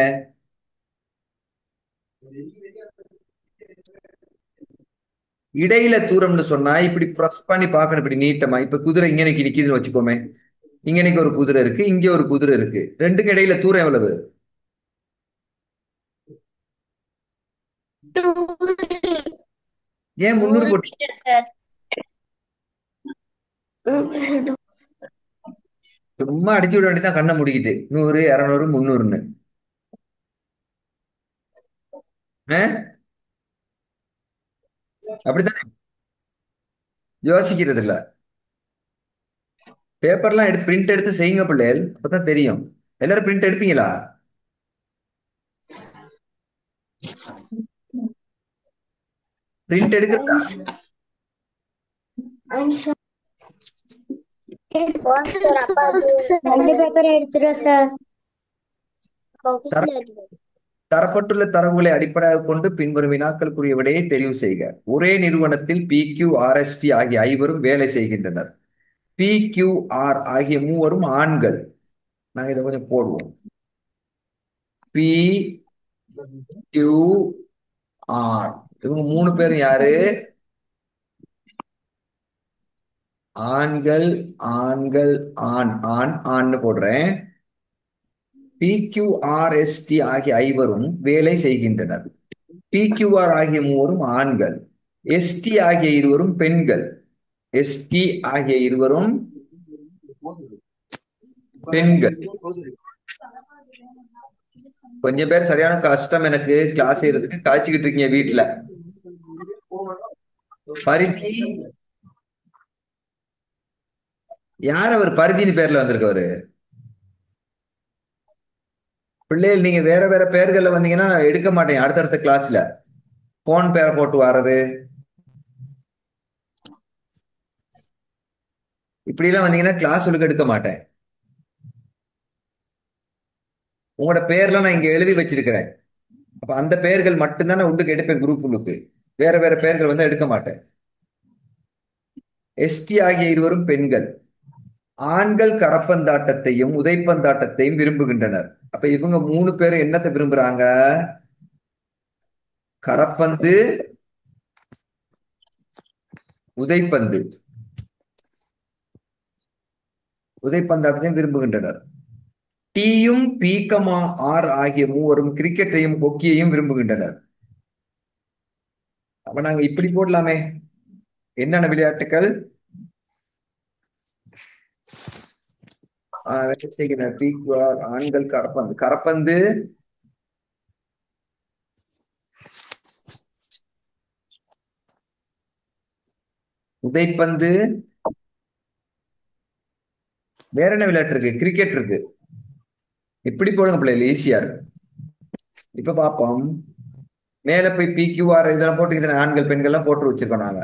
இடையில தூரம்னு சொன்னா இப்படி ப்ரஸ் பண்ணி பார்க்கணும், இப்படி நீட்டமா. இப்ப குதிரை இங்கனைக்கு நிக்குதுன்னு வச்சுக்கோமே. இங்கனைக்கு ஒரு குதிரை இருக்கு, இங்க ஒரு குதிரை இருக்கு. ரெண்டுக்கும் இடையில தூரம் எவ்வளவு? 200 ஏன் 300 போட்டு? Metre sir. சும்மா அடிச்சு விட வேண்டியதான் கண்ணை முடிக்கிட்டு. 100, 200, 300ன்னு. அப்படித்தானே? யோசிக்கிறது இல்ல. பேப்பர்லாம் எடுத்து பிரிண்ட் எடுத்து செய்யுங்க பிள்ளைகள், அப்பதான் தெரியும். எல்லாரும் பிரிண்ட் எடுப்பீங்களா? பிரிண்ட் எடுக்கிறதா? ரெண்டு பேப்பர் எடுத்துறேன் சார். தரப்பட்டுள்ள தரவுகளை அடிப்படையாக கொண்டு பின்வரும் வினாக்களுக்குரிய விடையை தெரிவு செய்க. ஒரே நிறுவனத்தில் PQRST ஆகிய ஐவரும் வேலை செய்கின்றனர். PQR ஆகிய மூவரும் ஆண்கள். நாங்க இதை கொஞ்சம் போடுவோம். PQR, இவங்க 3 பேரும் யாரு? ஆண்கள், ஆண்கள், ஆண், ஆண், ஆண்னு போடுறேன். PQRST ஆகிய ஐவரும் வேலை செய்கின்றனர். PQR ஆகிய மூவரும் ஆண்கள். ST ஆகிய இருவரும் பெண்கள். ST ஆகிய இருவரும் பெண்கள். கொஞ்சம் பேர் சரியான கஷ்டம் எனக்கு கிளாஸ் செய்யறதுக்கு, காய்ச்சிக்கிட்டு இருக்கீங்க வீட்டுல. பருத்தி, யார் அவர் பருத்தின்னு பேர்ல வந்திருக்கவரு? பிள்ளைகள் நீங்க வேற வேற பேர்கள்ல வந்தீங்கன்னா நான் எடுக்க மாட்டேன் அடுத்தடுத்த கிளாஸ்ல. போன் பேரை போட்டு வர்றது இப்படி எல்லாம் வந்தீங்கன்னா கிளாஸ் ஒழுங்கு எடுக்க மாட்டேன். உங்களோட பேர்லாம் நான் இங்க எழுதி வச்சிருக்கிறேன். அப்ப அந்த பெயர்கள் மட்டும்தான் நான் உள்ளுக்கு எடுப்பேன். குரூப் உள்ளுக்கு வேற வேற பெயர்கள் வந்து எடுக்க மாட்டேன். ST ஆகிய இருவரும் பெண்கள். ஆண்கள் கரப்பந்தாட்டத்தையும் உதைப்பந்தாட்டத்தையும் விரும்புகின்றனர். அப்ப இவங்க 3 பேரும் என்னத்தை விரும்புறாங்க? கரப்பந்து, உதைப்பந்து, உதைப்பந்தாட்டத்தையும் விரும்புகின்றனர். Tயும் P,R ஆகிய மூவரும் கிரிக்கெட்டையும் ஹொக்கியையும் விரும்புகின்றனர். அப்ப நாங்க இப்படி போடலாமே. என்னென்ன விளையாட்டுகள்? PQR ஆண்கள் கரப்பந்து. கரப்பந்து, உதைப்பந்து, வேற என்ன விளையாட்டு இருக்கு? கிரிக்கெட் இருக்கு. இப்படி போடுங்க பிள்ளைகள், ஈஸியா இருக்கு. இப்ப பாப்போம். மேல போய் PQR இதெல்லாம் போட்டு இதெல்லாம் ஆண்கள் பெண்கள்லாம் போட்டு வச்சிருக்கோம் நாங்க.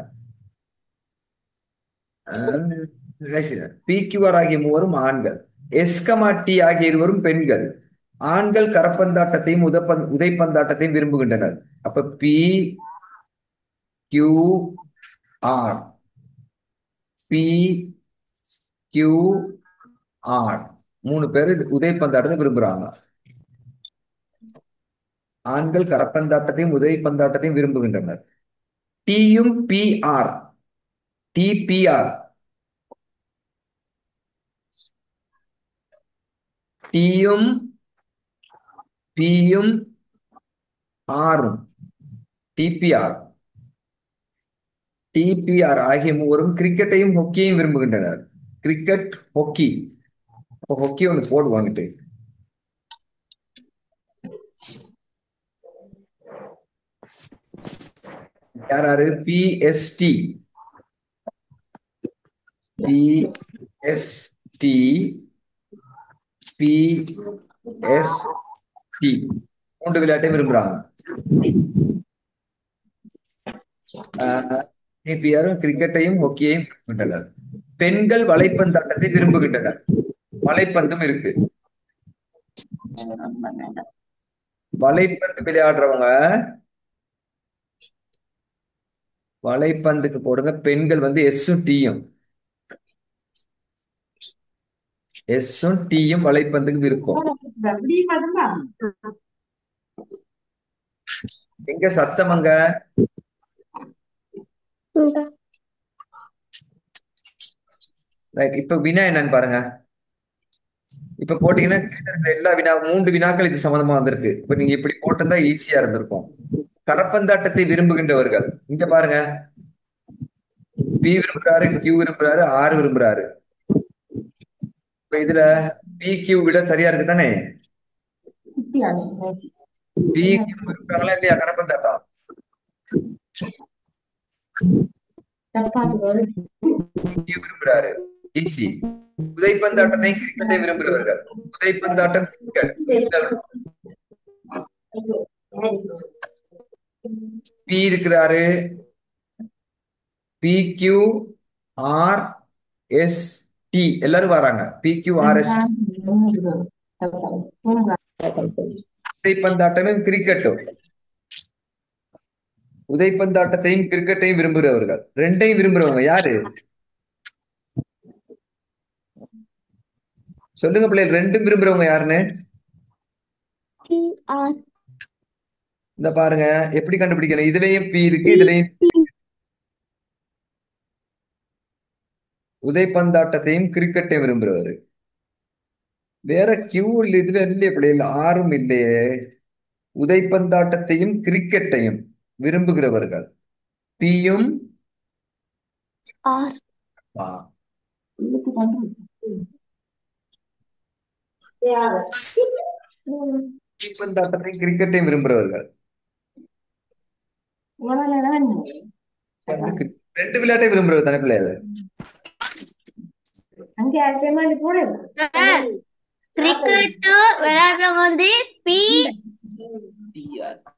PQR ஆகிய மூவரும் ஆண்கள். ST ஆகிய இருவரும் பெண்கள். ஆண்கள் கரப்பந்தாட்டத்தையும் உதைப்பந்தாட்டத்தையும் விரும்புகின்றனர். அப்ப PQR, PQR 3 பேர் உதைப்பந்தாட்டத்தை விரும்புறாங்க. ஆண்கள் கரப்பந்தாட்டத்தையும் உதைப்பந்தாட்டத்தையும் விரும்புகின்றனர். டியும் பிஆர், டிபிஆர், டியும் பியும் ஆரும், டிபிஆர், டிபிஆர் ஆகிய மூவரும் கிரிக்கெட்டையும் ஹொக்கியையும் விரும்புகின்றனர். Cricket, hockey. அப்போ ஹொக்கி ஒன்று போடுவாங்கிட்டு. யாராரு? பிஎஸ்டி, பிஎஸ்டி, பிஎஸ்டி மூன்று விளையாட்டையும் விரும்புறாங்க. டிபிஆரும் கிரிக்கெட்டையும் ஹொக்கியையும் விரும்புகின்றனர். பெண்கள் வலைப்பந்தாட்டத்தை விரும்புகின்றனர். வலைப்பந்தும் இருக்கு. வலைப்பந்து விளையாடுறவங்க வலைப்பந்துக்கு போடுங்க. பெண்கள் வந்து எஸ்ஸும் டீயும், எஸ்ஸும் டீயும் வலைப்பந்துக்கு விருப்பம். எங்க சத்தம் அங்க? ரைட். இப்ப வினா என்னன்னு பாருங்க. இப்ப போட்டீங்கன்னா கீழ இருக்கிற எல்லா வினா 3 வினாக்கள் இது சம்பந்தமா வந்திருக்கு. இப்ப நீங்க இப்படி போட்டிருந்தா ஈஸியா இருந்திருக்கும். கரப்பந்தாட்டத்தை விரும்புகின்றவர்கள் இங்க பாருங்க. பி விரும்புறாரு, கியூ விரும்புறாரு, ஆர் விரும்புறாரு. இப்ப இதுல பி கியூ விட சரியா இருக்கு தானே? பி கியூ விரும்புறாங்களா இல்லையா கரப்பந்தாட்டம்? கியூ விரும்புறாரு. ஈஸி. உதைப்பந்தாட்டத்தையும் கிரிக்கெட்டை விரும்புகிறவர்கள். உதைப்பந்தாட்டம், கிரிக்கெட். பி இருக்கிறாரு. P Q R S T எல்லாரும் வராங்க. P Q R S T. உதைப்பந்தாட்டமும் கிரிக்கெட்டும். உதைப்பந்தாட்டத்தையும் கிரிக்கெட்டையும் விரும்புகிறவர்கள். ரெண்டையும் விரும்புறவங்க யாரு? சொல்லுங்க பிள்ளைகள், ரெண்டும் விரும்புறவங்க யாருன்னு? இந்த பாருங்க எப்படி கண்டுபிடிக்கணும். இதுலயும் பி இருக்கு, இதுலயும் உதைப்பந்தாட்டத்தையும் கிரிக்கெட்டையும் விரும்புறவரு. வேற கியூ இல்ல, இதுல இல்லையே பிள்ளைகள், ஆரும் இல்லையே. உதைப்பந்தாட்டத்தையும் கிரிக்கெட்டையும் விரும்புகிறவர்கள். பியும் உதைப்பந்தாட்டத்தையும் கிரிக்கெட்டையும் விரும்புகிறவர்கள். ரெண்டு விளையாட்டை விரும்புறது தானே பிள்ளைகள்? கிரிக்கெட் விளையாடுறவங்க வந்து பி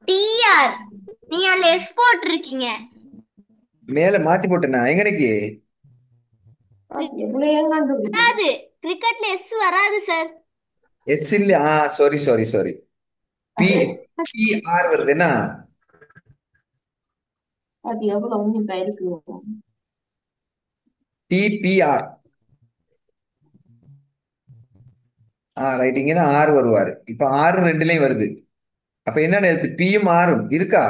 டிஆர். நீங்க அதுல எஸ் போட்டிருக்கீங்க. மேல மாத்தி போட்டேனா எங்கனைக்கு? வராது, கிரிக்கெட்ல எஸ் வராது சார். எஸ் இல்ல. Sorry sorry sorry. P P R வருது என்ன? டிபிஆர். ரைட். இங்கன்னா ஆறு வருவாரு. இப்ப ஆறு ரெண்டுலயும் வருது. அப்ப என்ன பியும் ஆறும் இருக்கா?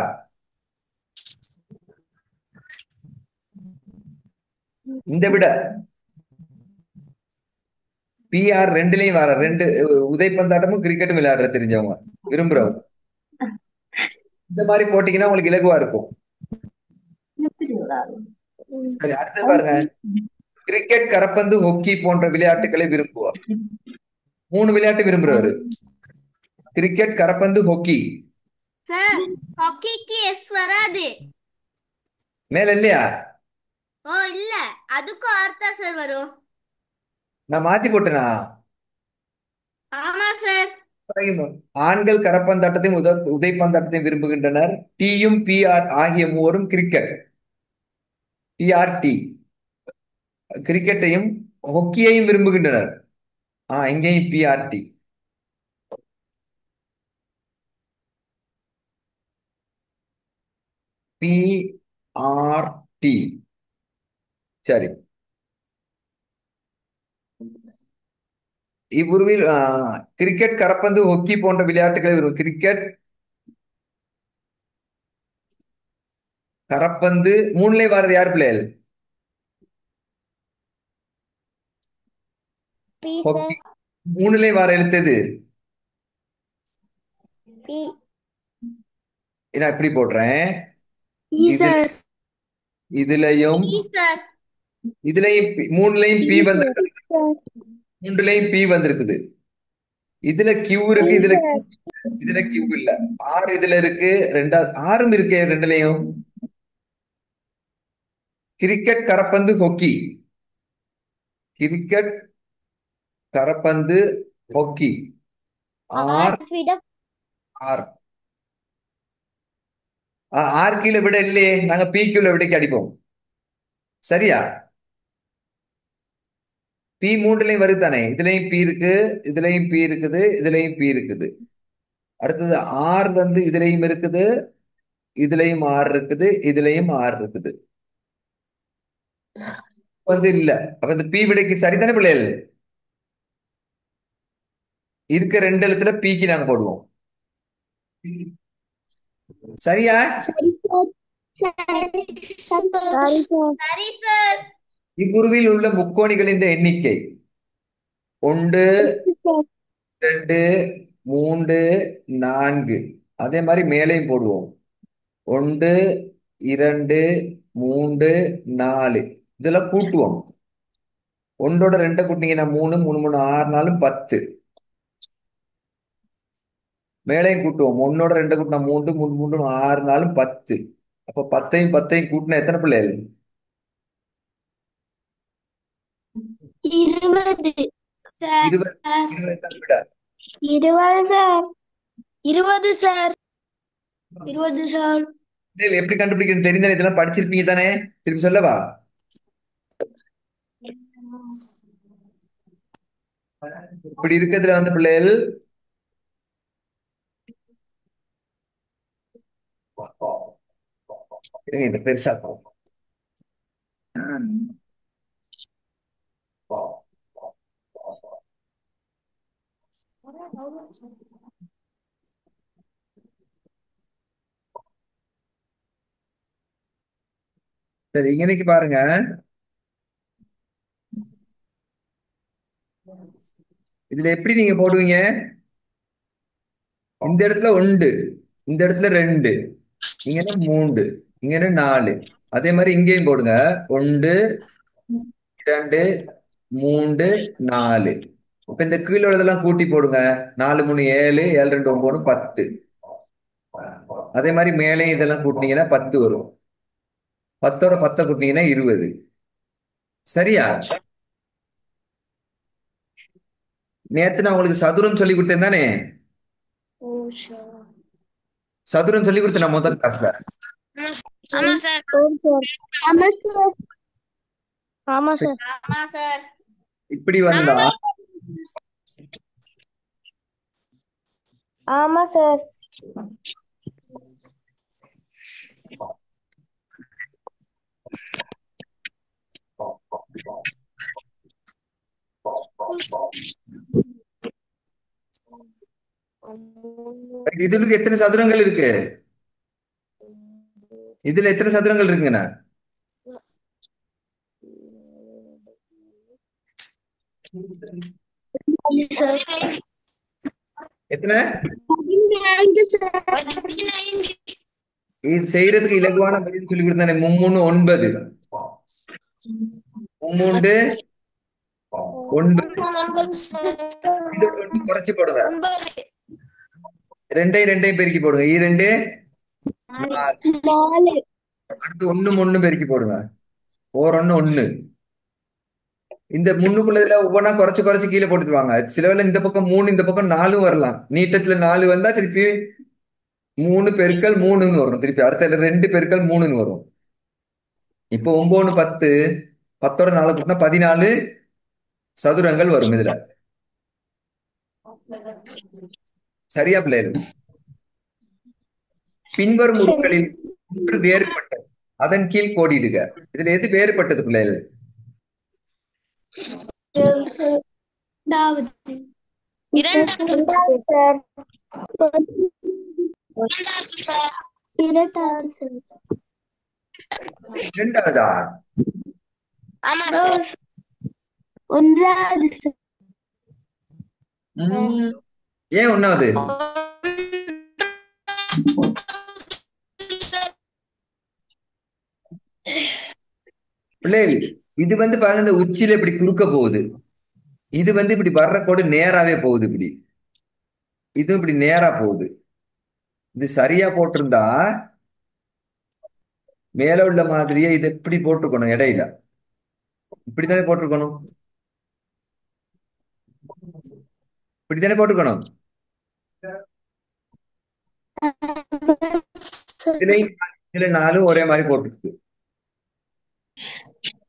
இந்த விட பிஆர் ரெண்டுலயும் வர ரெண்டு உதைப்பந்தாட்டமும் கிரிக்கெட்டும் விளையாடுற தெரிஞ்சவங்க விரும்புறவங்க. இந்த மாதிரி போட்டீங்கன்னா உங்களுக்கு இலகுவா இருக்கும். சரி, அடுத்து பாருங்க. கிரிக்கெட், கரப்பந்து, ஹொக்கி போன்ற விளையாட்டுகளை விரும்புவார். 3 விளையாட்டு விரும்புறவரு. கிரிக்கெட், கரப்பந்து, ஹொக்கி. சார் ஹாக்கிக்கு எஸ் வராது. மேல இல்லையா? ஓ இல்ல, அதுக்கும் ஆர்த்தா சார் வரும். நான் மாத்தி போட்டேனா? ஆமா சார். ஆண்கள் கரப்பந்தாட்டத்தையும் உதைப்பந்தாட்டத்தையும் விரும்புகின்றனர். டியும் பிஆர் ஆகிய மூவரும் கிரிக்கெட், பிஆர்டி, கிரிக்கெட்டையும் ஹொக்கியையும் விரும்புகின்றனர். இங்கேயும் பிஆர்டி. பிஆர்டி. சரி. இவ்வுருவில் கிரிக்கெட், கரப்பந்து, ஹொக்கி போன்ற விளையாட்டுகளை கிரிக்கெட், கரப்பந்து மூணுலயே வர்றது யார் பிள்ளைகள்? B hockey. சார். மூணுலயே வர எழுத்தது. பி. நான் இப்படி போடுறேன். இ இதுல சார். இதுலயும் இ சார். இதுலயும் மூணுலயும் பி இ சார். வந்திருக்கு, மூன்றுலயும் பி வந்திருக்குது. இதுல கியூ இருக்கு, இ இதுல சார். இதுல கியூ இல்ல. ஆறு இதுல இருக்கு, ரெண்டாவது ஆறும் இருக்கு ரெண்டுலயும். கிரிக்கெட், கரப்பந்து, ஹாக்கி. கிரிக்கெட், கரப்பந்து, ஹாக்கி. ஆர் ஆர் விட ஆர் ஆர் கீழே விட இல்லையே, நாங்க பி கீழே விடைக்கு அடிப்போம். சரியா? பி மூன்றுலயும் வருதானே, இதுலயும் பி இருக்கு, இதுலயும் பி இருக்குது, இதுலயும் பி இருக்குது. அடுத்தது ஆர் வந்து இதுலயும் இருக்குது, இதுலயும் ஆர் இருக்குது, இதுலயும் ஆர் இருக்குது. வந்து இல்ல. அப்ப இந்த பி விடைக்கு சரிதானே பிள்ளைகள்? இருக்க ரெண்டு எழுத்துல பிக்கு நாங்க போடுவோம். சரியா? சரி சார். சரி சார். சரி சார். இக்குருவில் உள்ள முக்கோணிகளின் எண்ணிக்கை ஒன்று, 2, 3, 4. அதே மாதிரி மேலையும் போடுவோம். 1, 2, 3, 4. இதெல்லாம் கூட்டுவோம். ஒன்றோட ரெண்டை கூட்டினீங்கன்னா 3, 3, 3, 6, 4, 10. மேலையும் கூட்டுவோம். ஒன்னோட ரெண்டை கூட்டினா 3, 3, 3, 6, 4, 10. அப்ப 10ஐயும் 10ஐயும் கூட்டினா எத்தனை பிள்ளைகள்? 20 சார். 20. 20 தான் விட. 20 சார். 20 சார். 20 சார். பிள்ளைகள் எப்படி கண்டுபிடிக்கிறது தெரிந்தானே, இதெல்லாம் படிச்சிருப்பீங்க தானே? திருப்பி சொல்லவா? இப்படி இருக்கிறதுல வந்து பிள்ளைகள் இருங்க, இந்த பெருசா இருக்கும். சரி, இன்னைக்கு பாருங்க. இதுல எப்படி நீங்க போடுவீங்க? இந்த இடத்துல 1, இந்த இடத்துல 2, இங்க 3, இங்க 4. அதே மாதிரி இங்கேயும் போடுங்க. 1, 2, 3, 4. இப்ப இந்த கீழே உள்ளதெல்லாம் கூட்டி போடுங்க. 4, 3, 7, 7, 2, 9, 10. அதே மாதிரி மேலே இதெல்லாம் கூட்டினீங்கன்னா 10 வரும். 10ஓட 10 கூட்டினீங்கன்னா 20. சரியா? நேத்து நான் உங்களுக்கு சதுரம் சொல்லி கொடுத்தேன் தானே? ஓ சார். சதுரம் சொல்லி கொடுத்தேன் நான் முதல் கிளாஸ்ல. ஆமா சார். ஆமா சார். ஆமா சார். ஆமா சார். இப்படி வந்தா ஆமா சார். இதுல எத்தனை சதுரங்கள் இருக்கு? இதுல எத்தனை சதுரங்கள் இருக்குங்கண்ணா? எத்தனை? இது செய்யறதுக்கு இலகுவான பதில் சொல்லி கொடுத்தானே. 3, 9. 3, 9. இது ஒண்ணு குறைச்சு போடுங்க. ரெண்டையும் பெருக்கி போடுங்க. 2, 4. அடுத்து 1, 1 பெருக்கி போடுங்க. 1, 1. இந்த முன்னுக்குள்ளதுல ஒவ்வொன்றா குறைச்சு குறைச்சு கீழே போட்டுட்டு வாங்க. சிலவில் இந்த பக்கம் 3, இந்த பக்கம் 4 வரலாம். நீட்டத்துல 4 வந்தா திருப்பி 3 பெருக்கல் 3ன்னு வரும். திருப்பி அடுத்த 2 பெருக்கல் 3ன்னு வரும். இப்போ 9, 10. 10ஓட 4 கூட்டினா 14 சதுரங்கள் வரும் இதுல. சரியா பிள்ளைகள்? பின்வரும் உருக்களில் ஒன்று வேறுபட்டது, அதன் கீழ் கோடிடுக. இதுல எது வேறுபட்டது பிள்ளைகள்? இரண்டாவது சார். இரண்டாவது. இரண்டாவதா? ஆமா சார். ஒன்றாவது சார். ம், ஏன் ஒண்ணாவது? பிள்ளைகள், இது வந்து பாருங்க இந்த உச்சியில இப்படி குறுக்க போகுது. இது வந்து இப்படி வர்ற கோடு நேராவே போகுது இப்படி. இது இப்படி நேரா போகுது. இது சரியா போட்டிருந்தா மேல உள்ள மாதிரியே இது இப்படி போட்டுக்கணும் இடையில. இப்படித்தானே போட்டிருக்கணும். இப்படித்தானே போட்டுக்கணும். இதுல இதுல நாலும் ஒரே மாதிரி போட்டுருக்கு.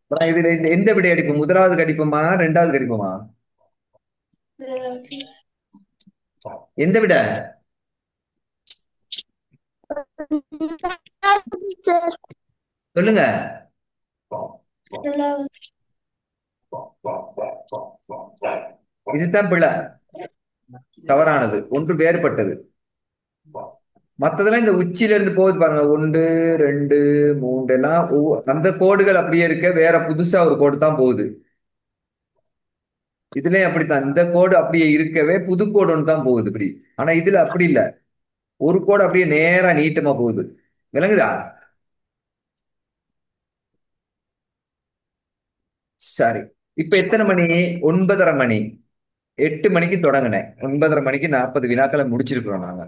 அப்புறம் இதுல எந்த விடை அடிப்போம்? முதலாவது கடிப்போமா ரெண்டாவது கடிப்போமா? எந்த விட? சார். சொல்லுங்க. இதுதான் பிழை, தவறானது, ஒன்று வேறுபட்டது. மத்ததெல்லாம் இந்த உச்சியில இருந்து போகுது பாருங்க, 1 2 3னா அந்த கோடுகள் அப்படியே இருக்க, வேற புதுசா ஒரு கோடு தான் போகுது. இதுலயும் அப்படித்தான், இந்த கோடு அப்படியே இருக்கவே புது கோடு ஒன்று தான் போகுது இப்படி. ஆனா இதுல அப்படி இல்ல, ஒரு கோடு அப்படியே நேரா நீட்டமா போகுது. விளங்குதா? சரி, இப்ப எத்தனை மணி? 9:30 மணி. 8 மணிக்கு தொடங்கினேன், 9:30 மணிக்கு 40 வினாக்களை முடிச்சிருக்கிறோம் நாங்க.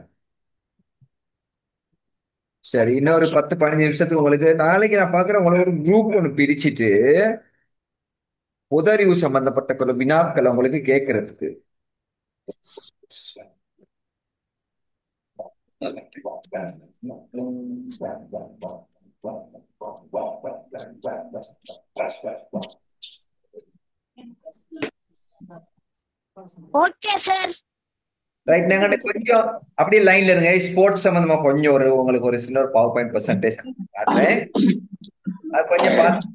சரி, இன்னொரு 10 15 நிமிஷத்துக்கு உங்களுக்கு நாளைக்கு நான் பாக்குறேன், உங்களுக்கு ஒரு குரூப் ஒன்று பிரிச்சுட்டு பொதறிவு சம்பந்தப்பட்ட சில வினாக்கள் உங்களுக்கு கேட்கறதுக்கு. Okay sir. ரைட், நாங்க கொஞ்சம் அப்படியே லைன்ல இருங்க. ஸ்போர்ட்ஸ் சம்பந்தமா கொஞ்சம் உங்களுக்கு ஒரு சின்ன ஒரு பவர் பாயிண்ட் பெர்சன்டேஜ் காட்டுறேன், அது கொஞ்சம் பார்த்து.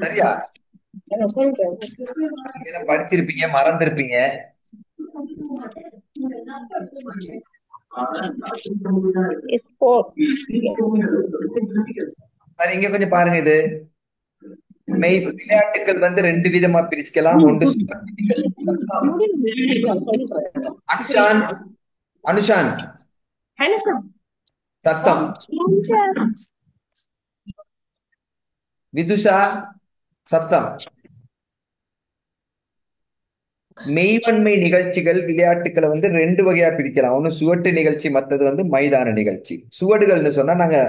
சரியா? நீங்க எல்லாம் படிச்சிருப்பீங்க, மறந்துருப்பீங்க. சரி, இங்க கொஞ்சம் பாருங்க. இது விளையாட்டுகள் வந்து 2 விதமா பிரிச்சுக்கலாம். ஒன்று சுவர்விதிகள், சத்தம். அனுஷான், அனுஷான், சத்தம். விதுஷா, சத்தம். மெய்வன்மை நிகழ்ச்சிகள் விளையாட்டுகளை வந்து 2 வகையா பிரிக்கலாம். ஒண்ணு சுவட்டு நிகழ்ச்சி, மத்தது வந்து மைதான நிகழ்ச்சி. சுவடுகள்னு சொன்னா நாங்க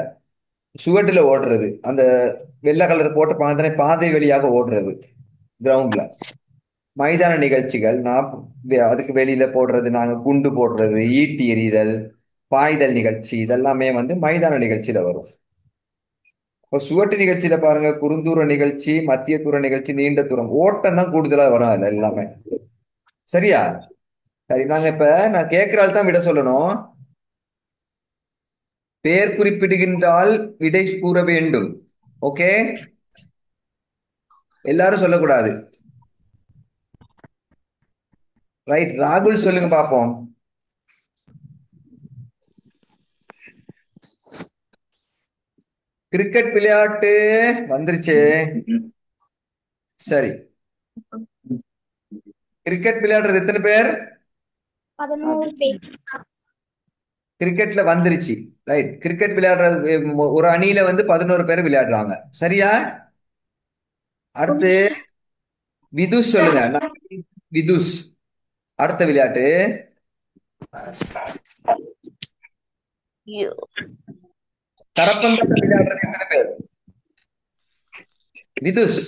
சுவட்டுல ஓடுறது, அந்த வெள்ளை கலர் போட்டு பாதை பாதை வழியாக ஓடுறது கிரவுண்ட்ல. மைதான நிகழ்ச்சிகள் நான் அதுக்கு வெளியில போடுறது, நாங்க குண்டு போடுறது, ஈட்டி எறிதல், பாய்தல் நிகழ்ச்சி, இதெல்லாமே வந்து மைதான நிகழ்ச்சியில வரும். இப்போ சுவட்டு நிகழ்ச்சியில பாருங்க, குறுந்தூர நிகழ்ச்சி, மத்திய தூர நிகழ்ச்சி, நீண்ட தூரம், ஓட்டம் தான் கூடுதலா வரும் அதுல எல்லாமே. சரியா? சரி, நாங்க இப்ப நான் கேட்கிற ஆள் தான் விட சொல்லணும். பெயர் குறிப்பிடுகின்றால் விடை கூற வேண்டும். ஓகே, எல்லாரும் சொல்லக்கூடாது. ரைட், ராகுல் சொல்லுங்க பாப்போம். கிரிக்கெட் விளையாட்டு வந்துருச்சு. சரி, கிரிக்கெட் விளையாடுறது எத்தனை பேர்? 11 பேர். கிரிக்கெட்ல வந்துருச்சு. ரைட், கிரிக்கெட் விளையாடுறது ஒரு அணியில வந்து 11 பேர் விளையாடுறாங்க. சரியா? அடுத்து விதுஷ் சொல்லுங்க. விதுஷ், அடுத்த விளையாட்டு. கரப்பந்தாட்டம் விளையாடுறது எத்தனை பேர்? விதுஷ்.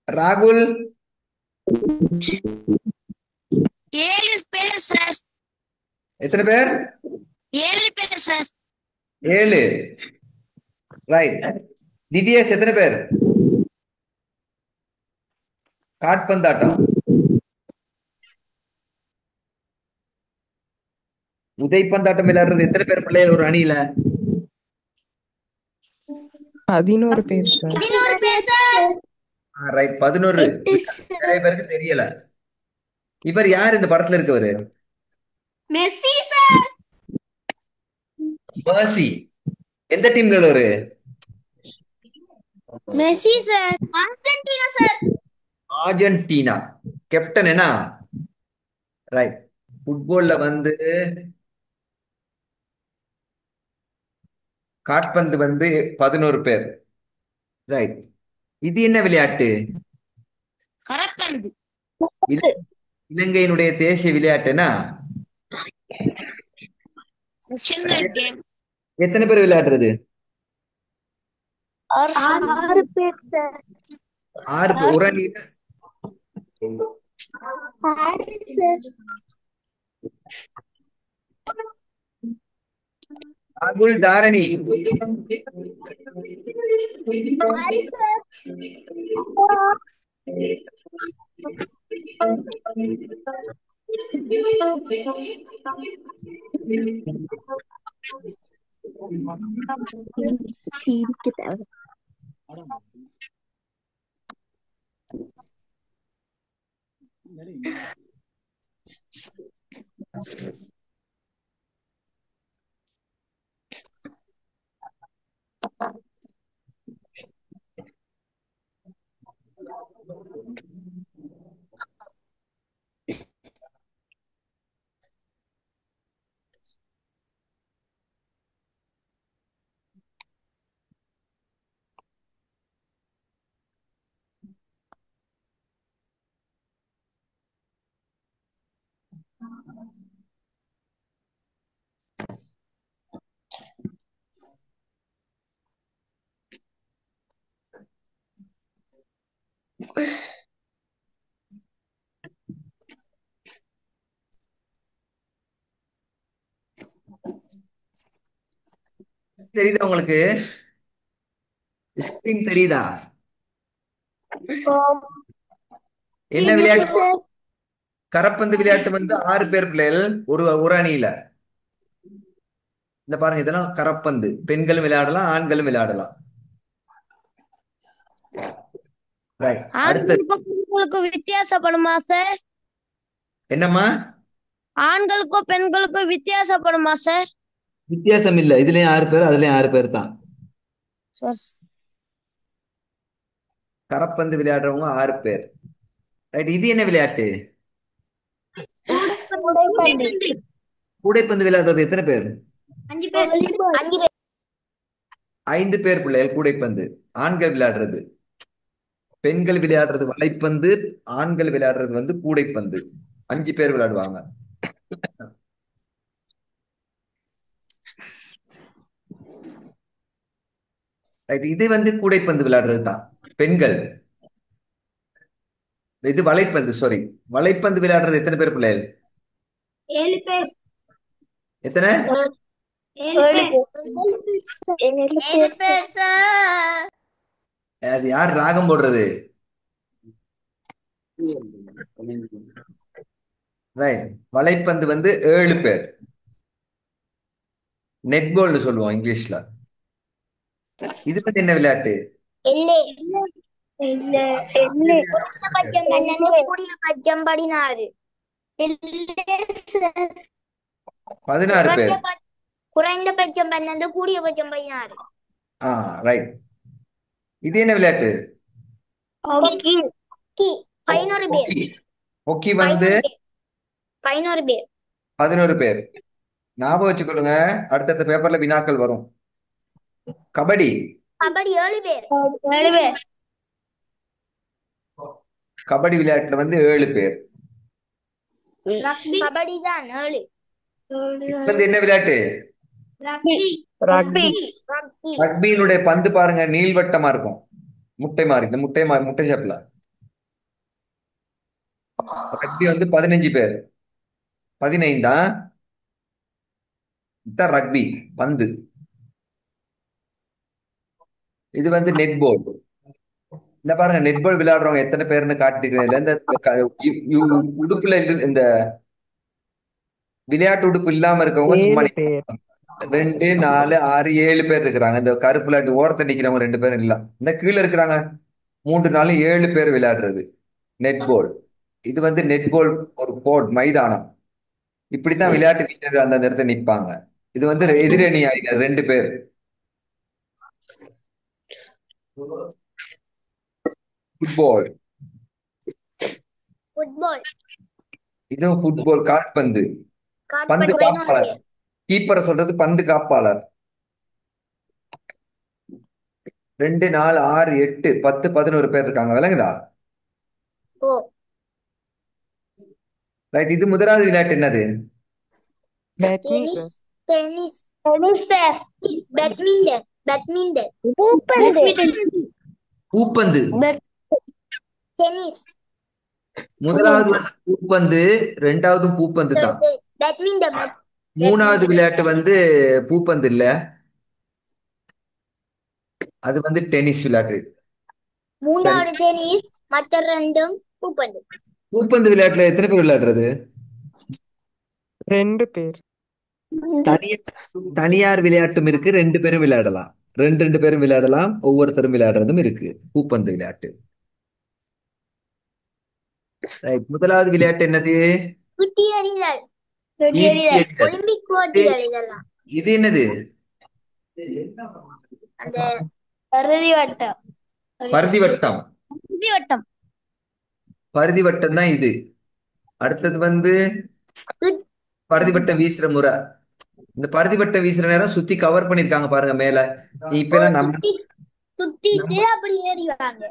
ராகுல். 7 பேர் சார். எத்தனை பேர்? 7 பேர் சார். 7. ரைட். திவ்யேஷ் எத்தனை பேர்? காட்பந்தாட்டம். உதைப்பந்தாட்டம் விளையாடுறது எத்தனை பேர் பிள்ளைகள் ஒரு அணியில? 11 பேர் சார். 11 பேர் சார். ரைட், 11. நிறைய பேருக்கு தெரியல. இவர் யார் இந்த படத்துல இருக்கவரு? Messi sir. மர்சி. எந்த டீம்ல உள்ளவரு? Messi sir. Argentina sir. Argentina. Captain என்ன? ரைட். ஃபுட்பால்ல வந்து காற்பந்து வந்து 11 பேர். ரைட். இது என்ன விளையாட்டு? கரப்பந்து. இல- இலங்கையினுடைய தேசிய விளையாட்டுனா சின்ன கேம். எத்தனை பேர் விளையாடுறது? 6 பேர் சார். 6 பேர். ஒரு அணியில 6 சார். ராகுல் தாரணி. 6 சார். தெரியுதா உங்களுக்கு? ஸ்கிரீன் தெரியுதா? என்ன விளையாட்டு? கரப்பந்து விளையாட்டு வந்து 6 பேர் பிள்ளைகள் ஒரு ஒரு அணியில. இந்த பாருங்க, இதெல்லாம் கரப்பந்து. பெண்களும் விளையாடலாம், ஆண்களும் விளையாடலாம். ரைட். அடுத்தது ஆண்களுக்கும் பெண்களுக்கும் வித்தியாசப்படுமா சார்? என்னம்மா? ஆண்களுக்கும் பெண்களுக்கும் வித்தியாசப்படுமா சார்? வித்தியாசம் இல்ல. இதுலயும் 6 பேர், அதுலயும் 6 பேர் தான். சார் கரப்பந்து விளையாடுறவங்க 6 பேர். ரைட். இது என்ன விளையாட்டு? கூடைப்பந்து விளையாடுறது எத்தனை பேர்? 5 பேர். 5 பேர். 5 பேர் பிள்ளைகள் கூடைப்பந்து. ஆண்கள் விளையாடுறது. பெண்கள் விளையாடுறது வலைப்பந்து, ஆண்கள் விளையாடுறது வந்து கூடைப்பந்து. 5 பேர் விளையாடுவாங்க. ரைட். இது வந்து கூடைப்பந்து விளையாடுறது தான் பெண்கள். இது வலைப்பந்து, சாரி. வலைப்பந்து விளையாடுறது எத்தனை பேர் பிள்ளைகள்? 7 பேர். எத்தனை? 7 பேர் சார். அது யார் ராகம் போடுறது? ரைட். வலைப்பந்து வந்து 7 பேர். நெட்பால்னு சொல்லுவோம் இங்கிலீஷ்ல. இது வந்து என்ன விளையாட்டு? எல்லே. குறைந்தபட்சம் 12, கூடியபட்சம் 16. எல்லே சார். 16 பேர். குறைந்தபட்சம் 12, கூடியபட்சம் 16. ஆ, ரைட். இது என்ன விளையாட்டு? ஹாக்கி. 11 பேர். ஹாக்கி. ஹாக்கி வந்து 11 பேர். 11 பேர். ஞாபகம் வச்சுக்கொள்ளுங்க, அடுத்தடுத்த பேப்பர்ல வினாக்கள் வரும். கபடி. கபடி 7 பேர். கபடி விளையாட்டுல வந்து 7 பேர். கபடி தான் 7. இது வந்து என்ன விளையாட்டு? ரக்பி. ரக்பியினுடைய பந்து பாருங்க, நீள்வட்டமா இருக்கும். முட்டை மாதிரி, இந்த முட்டை ஷேப்ல. ரக்பி வந்து 15 பேர். 15 இதுதான் ரக்பி பந்து. இது வந்து நெட்பால். இந்த பாருங்க, நெட்பால் விளையாடுறவங்க எத்தனை பேர்னு காட்டிருக்கிறேன். இந்த உடுப்புல இந்த விளையாட்டு உடுப்பு இல்லாம இருக்கவங்க சும்மா 7 பேர். 2, 4, 6, 7 பேர் இருக்கிறாங்க. இந்த கருப்பு விளையாட்டு ஓரத்தை நிக்கிறவங்க 2 பேரும் இல்ல. இந்த கீழே இருக்கிறாங்க 3, 4, 7 பேர் விளையாடுறது நெட்பால். இது வந்து நெட்பால் ஒரு கோர்ட் மைதானம். இப்படித்தான் விளையாட்டு வீரர்கள் அந்த இடத்துல நிற்பாங்க. இது வந்து எதிரணி அணியினர் 2 பேர். ஃபுட்பால். ஃபுட்பால். இதுவும் ஃபுட்பால். கால்பந்து. பந்து காற்பந்து. காப்பாளர். கீப்பரை சொல்றது பந்து காப்பாளர். 2, 4, 6, 8, 10, 11 பேர் இருக்காங்க. விளங்குதா? ஓ. ரைட். இது முதலாவது விளையாட்டு என்னது? பேட்மிண்டன். டென்னிஸ். பேட்மிண்டன். பேட்மிண்டன். பூப்பந்து. டென்னிஸ். முதலாவது வந்து பூப்பந்து, 2வது பூப்பந்து தான். பேட்மிண்டன். 3வது விளையாட்டு வந்து பூப்பந்து இல்ல, அது வந்து டென்னிஸ் விளையாட்டு. 3வது டென்னிஸ், மற்ற 2ம் பூப்பந்து. பூப்பந்து விளையாட்டுல எத்தனை பேர் விளையாடுறது? 2 பேர். தனியார் விளையாட்டும் இருக்கு, 2 பேரும் விளையாடலாம். 2 பேரும் விளையாடலாம், ஒவ்வொருத்தரும் விளையாடுறதும் இருக்கு பூப்பந்து விளையாட்டு. ரைட். முதலாவது விளையாட்டு என்னது? குட்டி எறிதல். ஈட்டி எறிதல். ஒலிம்பிக் போட்டிகள் இதெல்லாம். இது என்னது? அந்த பருதி வட்டம். பருதி வட்டம். வட்டம். பருதி வட்டம் தான் இது. அடுத்தது வந்து பருதி வட்டம் வீசுற முறை. இந்த பருதி வட்டம் வீசுற நேரம் சுத்தி கவர் பண்ணிருக்காங்க பாருங்க மேல. இப்ப எல்லாம் சுத்திட்டு அப்படி ஏறிவாங்க.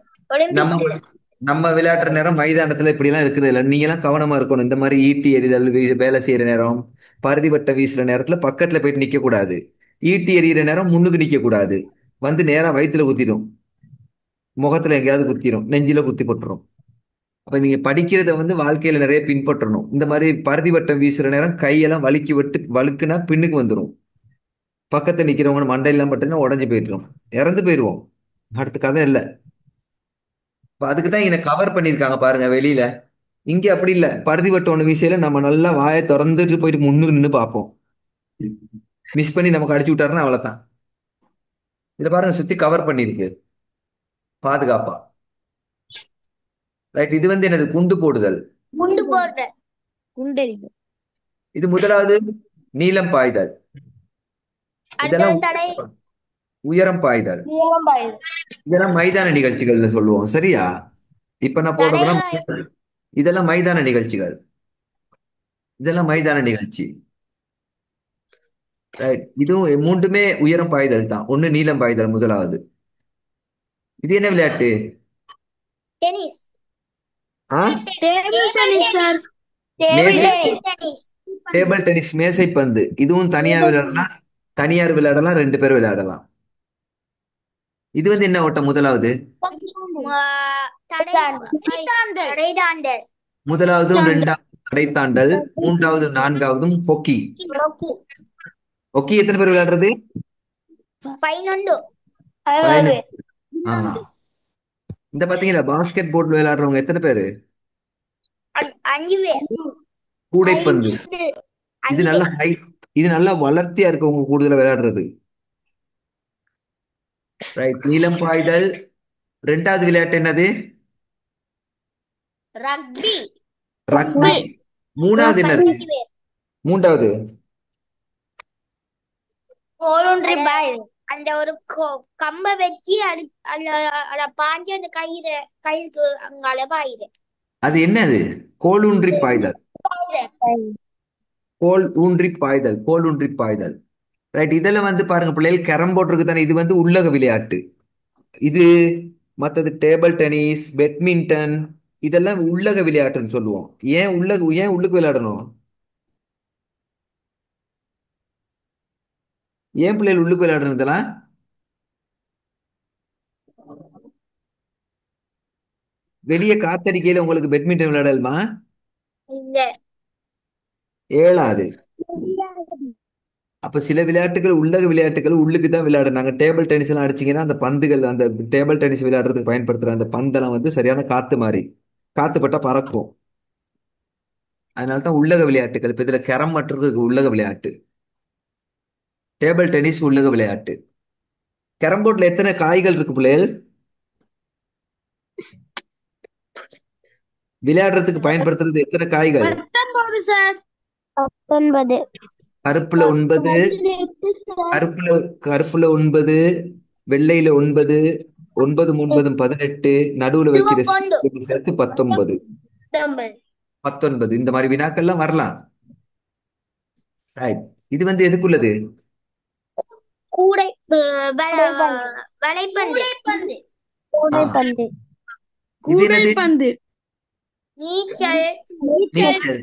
நம்ம ஒலிம்பிக்ல. நம்ம விளையாடுற நேரம் மைதானத்துல இப்படி எல்லாம் இருக்குது இல்ல. நீங்க எல்லாம் கவனமா இருக்கணும். இந்த மாதிரி ஈட்டி எறிதல் வேலை செய்யற நேரம், பருதி வட்டம் வீசுற நேரத்துல பக்கத்துல போயிட்டு நிக்க கூடாது. ஈட்டி எறிகிற நேரம் முன்னுக்கு நிக்க கூடாது. வந்து நேரா வயித்துல குத்திடும், முகத்துல எங்கேயாவது குத்திடும், நெஞ்சில குத்தி போட்டுரும். அப்ப நீங்க படிக்கிறத வந்து வாழ்க்கையில நிறைய பின்பற்றணும். இந்த மாதிரி பருதி வட்டம் வீசுற நேரம் கையெல்லாம் வழுக்கி விட்டு வழுக்குனா பின்னுக்கு வந்துடும். பக்கத்துல நிக்கிறவங்க மண்டையெல்லாம் பட்டுன்னா உடஞ்சு போயிட்டுரும், இறந்து போயிடுவோம். அடுத்த கதை இல்லை. இப்ப அதுக்கு தான் இங்க கவர் பண்ணிருக்காங்க பாருங்க வெளியில. இங்க அப்படி இல்ல. பருதி வட்டம் ஒண்ணு வீசையில நம்ம நல்லா வாயை திறந்துட்டு போயிட்டு முன்னுக்கு நின்று பார்ப்போம். மிஸ் பண்ணி நமக்கு அடிச்சு விட்டாருன்னா அவ்வளவுதான். இதுல பாருங்க சுத்தி கவர் பண்ணிருக்கு பாதுகாப்பா. ரைட். இது வந்து என்னது? குண்டு போடுதல். குண்டு போடுற. குண்டெறிதல். இது முதலாவது. நீளம் பாய்தல். இதெல்லாம் அடுத்தது தடை. உயரம் பாய்தல். இதெல்லாம் மைதான நிகழ்ச்சிகள்னு சொல்லுவோம். சரியா? இப்ப நான் போடுறதெல்லாம் இதெல்லாம் மைதான நிகழ்ச்சிகள். இதெல்லாம் மைதான நிகழ்ச்சி. ரைட். இதுவும் 3மே உயரம் பாய்தல் தான். ஒண்ணு நீளம் பாய்தல் முதலாவது. இது என்ன விளையாட்டு? டென்னிஸ். ஆ? Tennis sir. மேசை டென்னிஸ். டேபிள் டென்னிஸ், மேசை பந்து. இதுவும் தனியார் விளையாடலாம், தனியார் விளையாடலாம், 2 பேர் விளையாடலாம். இது வந்து என்ன ஓட்டம்? முதலாவது. தடைதாண்டல். முதலாவதும் 2வது தடை தாண்டல், 3வது 4வதும் ஹொக்கி. ஹொக்கி எத்தனை பேர் விளையாடுறது? 11. ஆ. இந்த பாத்தீங்களா பாஸ்கெட் பால் விளையாடுறவங்க எத்தனை பேரு? 5 பேர். கூடைப்பந்து. இது நல்ல ஹைட், இது நல்லா வளர்த்தியா இருக்கவங்க கூடுதலா விளையாடுறது. ரைட். நீளம் பாய்தல். 2வது விளையாட்டு என்னது? ரக்பி. ரக்பி. 3வது என்னது? 15 பேர். 3வது கோலுன்றி பாய். அந்த ஒரு கம்ப வச்சு அத பாஞ்சு அந்த கயிறுக்கு அங்கால பாயிரு. அது என்னது? கோலூன்றி பாய்தல். கோல் ஊன்றி பாய்தல். கோல் ஊன்றி பாய்தல். ரைட். இதெல்லாம் வந்து பாருங்க பிள்ளைகள், கேரம் போர்டு இருக்கு தானே, இது வந்து உள்ளக விளையாட்டு. இது மற்றது டேபிள் டென்னிஸ், பேட்மிண்டன், இதெல்லாம் உள்ளக விளையாட்டுன்னு சொல்லுவோம். ஏன் உள்ளுக்கு விளையாடணும்? ஏன் பிள்ளைகள் உள்ளுக்கு விளையாடணும் இதெல்லாம்? வெளியே காத்தடிக்கையில உங்களுக்கு பேட்மிண்டன் விளையாடலுமா? இல்ல. ஏழாது. அப்ப சில விளையாட்டுகள் உள்ளக விளையாட்டுகள் உள்ளுக்கு தான் விளையாடு. நாங்க டேபிள் டென்னிஸ் எல்லாம் அடிச்சீங்கன்னா அந்த பந்துகள், அந்த டேபிள் டென்னிஸ் விளையாடுறதுக்கு பயன்படுத்துற அந்த பந்தெல்லாம் வந்து சரியான காத்து மாதிரி, காத்து பட்டா பறக்கும். அதனால தான் உள்ளக விளையாட்டுகள். இப்ப இதுல கேரம் மற்றும் உள்ளக விளையாட்டு, டேபிள் டென்னிஸ் உள்ளக விளையாட்டு. கேரம் போர்ட்ல எத்தனை காய்கள் இருக்கு பிள்ளைகள்? விளையாடுறதுக்கு பயன்படுத்துறது எத்தனை காய்கள்? 19. கருப்புல 9, கருப்புல கருப்புல 9, வெள்ளையில 9, 9 9 18, நடுவுல வைக்கிற சிவப்பு சேர்த்து 19. 19 இந்த மாதிரி வினாக்கள்லாம் வரலாம். ரைட். இது வந்து எதுக்குள்ளது? கூடை வலைப்பந்து ஆ, கூடைப்பந்து. இது என்னது? நீச்சல் நீச்சல்.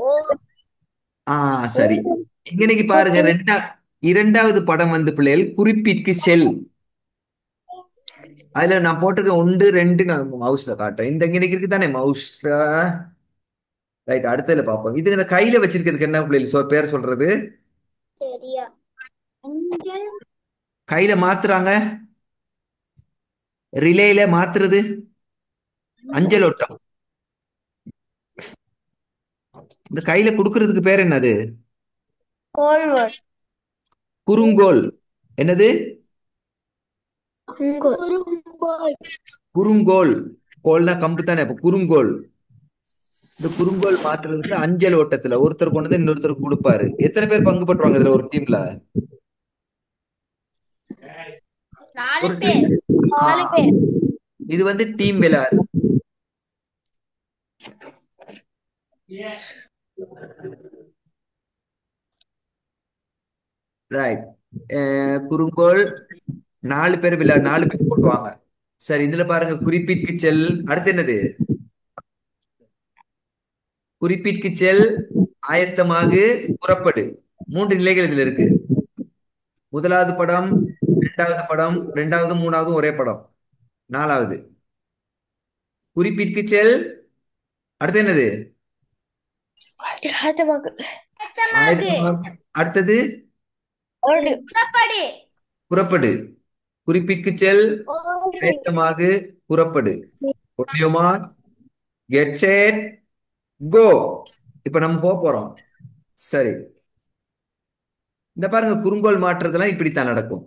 ஓ ஆ, சரி. இன்னைக்கு பாருங்க இரண்டாவது படம் வந்து பிள்ளைகள் குறிப்பிற்கு செல். அதுல நான் போட்டிருக்கேன் 1 2 நான் மவுஸ்ல காட்டுறேன். இந்த இன்னைக்கு இருக்கு தானே மவுஸ். ரைட், அடுத்ததுல பார்ப்போம். இது இந்த கையில வச்சிருக்கிறதுக்கு என்ன பிள்ளைகள் பேர் சொல்றது? சரியா கையில மாத்துறாங்க, ரிலேல மாத்துறது, அஞ்சல் ஓட்டம். இந்த கையில குடுக்கறதுக்கு பேர் என்னது? குறுங்கோல். என்னது? குறுங்கோல். கோல்னா கம்பு தானே, அப்ப குறுங்கோல். இந்த குறுங்கோல் மாத்துறதுக்கு அஞ்சல் ஓட்டத்துல ஒருத்தர் கொண்டு வந்து இன்னொருத்தருக்கு கொடுப்பாரு. எத்தனை பேர் பங்கு பற்றுவாங்க இதுல ஒரு டீம்ல? 4 ஒரு பேர் டீம். இது வந்து டீம் விளையாடு. ரைட். குறுங்கோல் 4 பேர் 4 பேர் போடுவாங்க. சரி, இதுல பாருங்க குறிப்பிற்கு செல். அடுத்து என்னது? குறிப்பிற்கு செல், ஆயத்தமாகு, புறப்படு. 3 நிலைகள் இதுல இருக்கு. முதலாவது படம், இரண்டாவது படம், இரண்டாவது மூணாவது ஒரே படம், நாலாவது குறிப்பிற்கு செல். அடுத்து என்னது? ஆயத்தமாகு. அடுத்தது புறப்படு புறப்படு. குறிப்பிற்கு செல், ஆயத்தமாகு, புறப்படு. ஒன்லியுமா கெட் செட் கோ. இப்ப நம்ம போறோம். சரி, இந்த பாருங்க குறுங்கோல் மாற்றுறதெல்லாம் இப்படித்தான் நடக்கும்.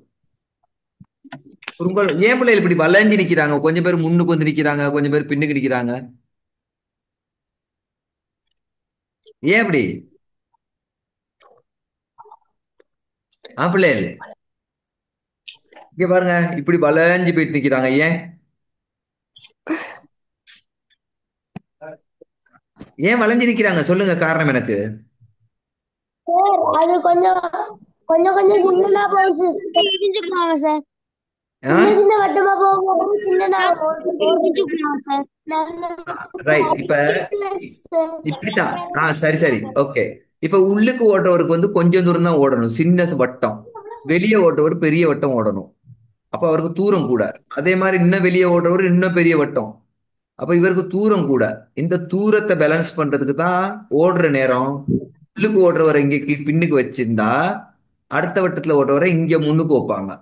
குறுங்கோல் ஏன் பிள்ளைகள் இப்படி வளைஞ்சு நிக்கிறாங்க? கொஞ்சம் பேர் முன்னுக்கு வந்து நிக்கிறாங்க, கொஞ்சம் பேர் பின்னுக்கு நிக்கிறாங்க. ஏன் அப்படி? பிள்ளைகள் இங்க பாருங்க, இப்படி வளைஞ்சு போயிட்டு நிக்கிறாங்க. ஏன் ஏன் வளைஞ்சு நிக்கிறாங்க? சொல்லுங்க காரணம் எனக்கு. அது கொஞ்சம் கொஞ்சம் கொஞ்சம் சின்னதா போயிடுச்சு. இடிஞ்சுக்குவாங்க சார். ஆ, சின்ன சின்ன வட்டமா போகும்போது சின்னதா இடிஞ்சுக்குவாங்க சார். ரைட். இப்ப இப்படித்தான். சரி சரி, ஓகே. இப்ப உள்ளுக்கு ஓட்டுறவருக்கு வந்து கொஞ்சம் தூரம் தான் ஓடணும், சின்ன வட்டம். வெளியே ஓட்டுறவர் பெரிய வட்டம் ஓடணும், அப்ப அவருக்கு தூரம் கூட. அதே மாதிரி இன்னும் வெளியே ஓட்டுறவர் இன்னும் பெரிய வட்டம், அப்ப இவருக்கு தூரம் கூட. இந்த தூரத்தை பேலன்ஸ் பண்றதுக்கு தான் ஓடுற நேரம் உள்ளுக்கு ஓடுறவரை இங்க பின்னுக்கு வச்சிருந்தா, அடுத்த வட்டத்துல ஓட்டுறவரை இங்க முன்னுக்கு வைப்பாங்க,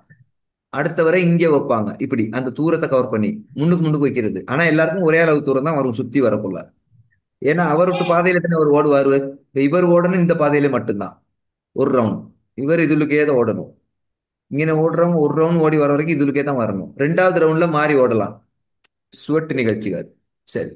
அடுத்தவரை இங்க வைப்பாங்க. இப்படி அந்த தூரத்தை கவர் பண்ணி முன்னுக்கு வைக்கிறது. ஆனா எல்லாருக்கும் ஒரே அளவு தூரம் தான் வரும் சுத்தி வரக்குள்ள. ஏன்னா அவர் விட்டு பாதையில தானே அவர் ஓடுவாரு. இப்ப இவர் ஓடணும் இந்த பாதையில மட்டும்தான் ஒரு ரவுண்ட். இவர் இதுலுக்கே தான் ஓடணும். இங்கே ஓடுறவங்க ஒரு ரவுண்ட் ஓடி வர வரைக்கும் இதுலுக்கே தான் வரணும். ரெண்டாவது ரவுண்ட்ல மாறி ஓடலாம், சுவட்டு நிகழ்ச்சிகள். சரி,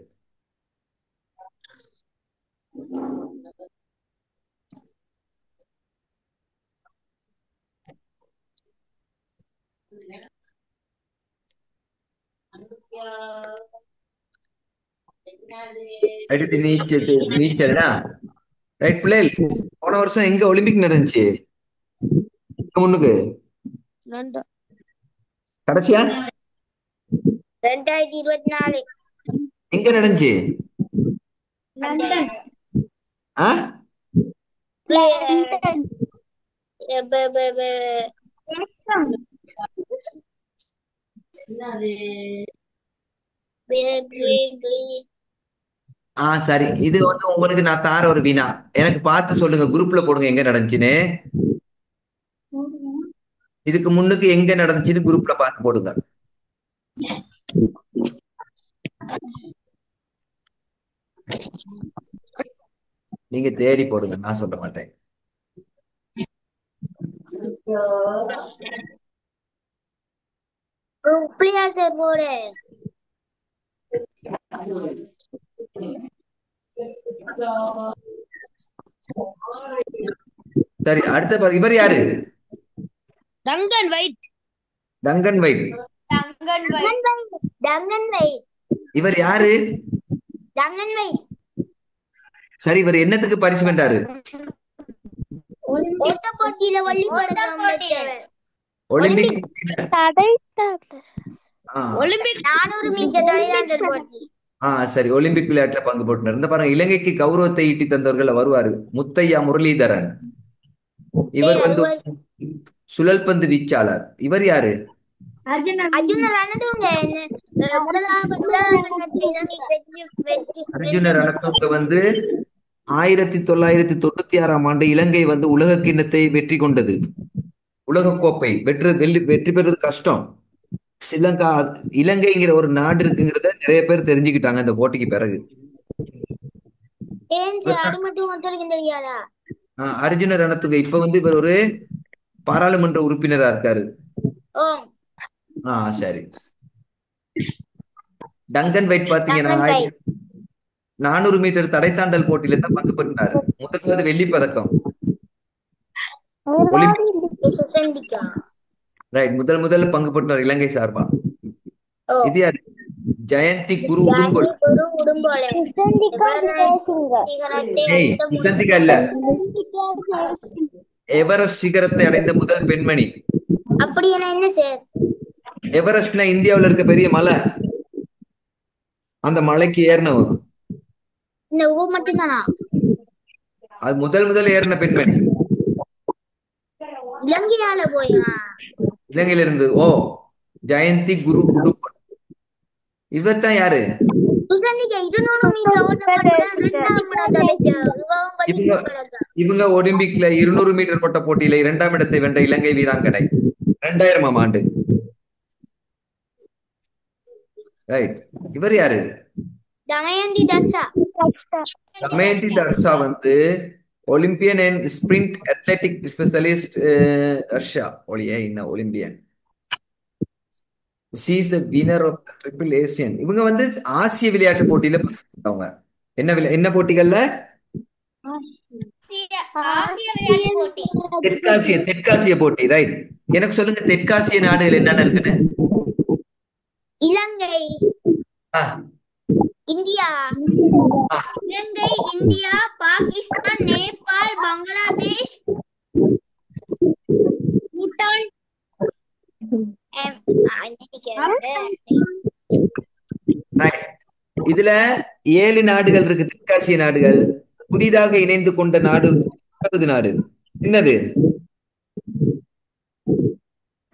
அடுத்து நீச்சல்னா ரைட் பிள்ளைகள். போன வருஷம் எங்க ஒலிம்பிக் நடந்துச்சு? இங்க முன்னுக்கு கடைசியா 2024 எங்க நடந்துச்சு? அந்த ஆ, சரி. இது வந்து உங்களுக்கு நான் தார ஒரு வினா. எனக்கு பார்த்து சொல்லுங்க, குரூப்ல போடுங்க எங்க நடந்துச்சுன்னு. இதுக்கு முன்னுக்கு எங்க நடந்துச்சுன்னு குரூப்ல பார்த்து போடுங்க. நீங்க தேடி போடுங்க, நான் சொல்ல மாட்டேன். பிரியா சார் போடு சரி, அடுத்த இவர் யாரு? Duncan White. Duncan White. Duncan White. இவர் யாரு? Duncan White. சரி, இவர் என்னத்துக்கு பரிசு வென்றாரு? ஓட்ட போட்டியில ஒலிம்பிக் பெற்றவர். ஒலிம்பிக் ஒலிம்பிக் 400 மீட்டர் தடைதாண்டல் போட்டி. சரி, ஒலிம்பிக் விளையாட்டுல பங்கு போட்டுனர். இந்த பாருங்க, இலங்கைக்கு கௌரவத்தை ஈட்டி தந்தவர்கள் வருவாரு. முத்தையா முரளிதரன். இவர் வந்து சுழல்பந்து வீச்சாளர். இவர் யாரு? அர்ஜுன ரணதுங்க. அர்ஜுன ரணதுங்க வந்து 1996 இலங்கை வந்து உலக கிண்ணத்தை வெற்றி கொண்டது. உலக கோப்பை வெற்றி பெறுவது கஷ்டம். ஸ்ரீலங்கா, இலங்கைங்கிற ஒரு நாடு இருக்குங்கிறத நிறைய பேர் தெரிஞ்சுக்கிட்டாங்க இந்த போட்டிக்கு பிறகு. அது மட்டும் ஒருத்தருக்கு தெரியாதா? அர்ஜுன ரணதுங்க இப்ப வந்து இவர் ஒரு பாராளுமன்ற உறுப்பினரா இருக்காரு. சரி. டங்கன் வைட் பாத்தீங்கன்னா 400 மீட்டர் தடை தாண்டல் போட்டியில தான் பங்கு பெற்றாரு. முதலாவது வெள்ளி பதக்கம். ரைட், முதல்ல பங்கு பெற்றார் இலங்கை சார்பா. இது யாரு? ஜெயந்தி குரு உடுங்கோல். இல்ல, எவரெஸ்ட் சிகரத்தை அடைந்த முதல் பெண்மணி. அப்படி என்ன சார்? எவரெஸ்ட்னா இந்தியாவுல இருக்க பெரிய மலை. அந்த மலைக்கு ஏறினவங்க. இந்த ஊர் மட்டும்தானா? அது முதல் ஏறின பெண்மணி. இலங்கையால போயா? இலங்கையில இருந்து. ஜெயந்தி குரு உடுங்கோல். இவர் தான் யாரு? இவங்க ஒலிம்பிக்ல 200 மீட்டர் கொட்ட போட்டியில 2ஆம் இடத்தை வென்ற இலங்கை வீராங்கனை. 2000ஆம் ஆண்டு. ரைட். இவர் யாரு? தமயந்தி தர்ஷா. தமயந்தி தர்ஷா வந்து Olympian and sprint athletic specialist. Darsha Olympian. She is the winner of the Triple Asian. இவங்க வந்து ஆசிய விளையாட்டு போட்டியில அவங்க என்ன போட்டிகள்ல? தெற்காசிய போட்டி. ரைட். எனக்கு சொல்லுங்க, தெற்காசிய நாடுகள் என்னென்ன இருக்குன்னு. இலங்கை, இந்தியா, பாகிஸ்தான், நேபாள், பங்களாதேஷ், பூட்டான். இதுல 7 நாடுகள் இருக்கு, தெற்காசிய நாடுகள். புதிதாக இணைந்து கொண்ட நாடு நாடு என்னது?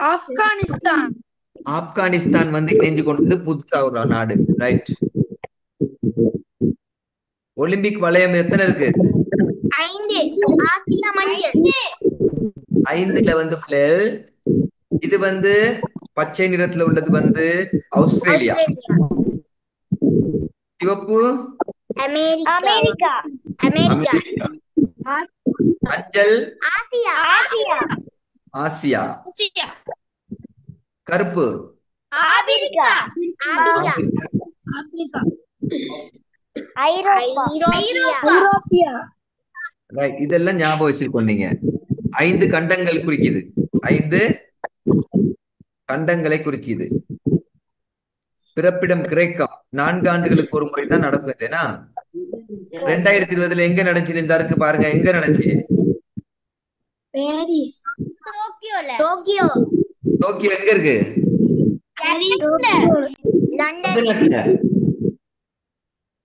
ஆப்கானிஸ்தான். ஆப்கானிஸ்தான் வந்து இணைந்து கொண்டது புதுசா ஒரு நாடு. ரைட். ஒலிம்பிக் வளையம் எத்தனை இருக்கு? 5ல வந்து இது வந்து பச்சை நிறத்துல உள்ளது வந்து ஆஸ்திரேலியா. சிவப்பு அமெரிக்கா. மஞ்சள் ஆசியா. கருப்பு ஆப்பிரிக்கா. ஐரோப்பியா. ரைட். இதெல்லாம் ஞாபகம் வச்சிருக்கோம் நீங்க. 5 கண்டங்கள் குறிக்குது. 5 கண்டங்களை குறிக்குது. பிறப்பிடம் கிரேக்கம். 4 ஆண்டுகளுக்கு ஒரு முறை தான் நடக்கும். 2020 எங்க நடந்துச்சு இந்த இருக்கு பாருங்க. எங்க நடந்துச்சு? பாரிஸ். டோக்கியோ. டோக்கியோ எங்க இருக்கு?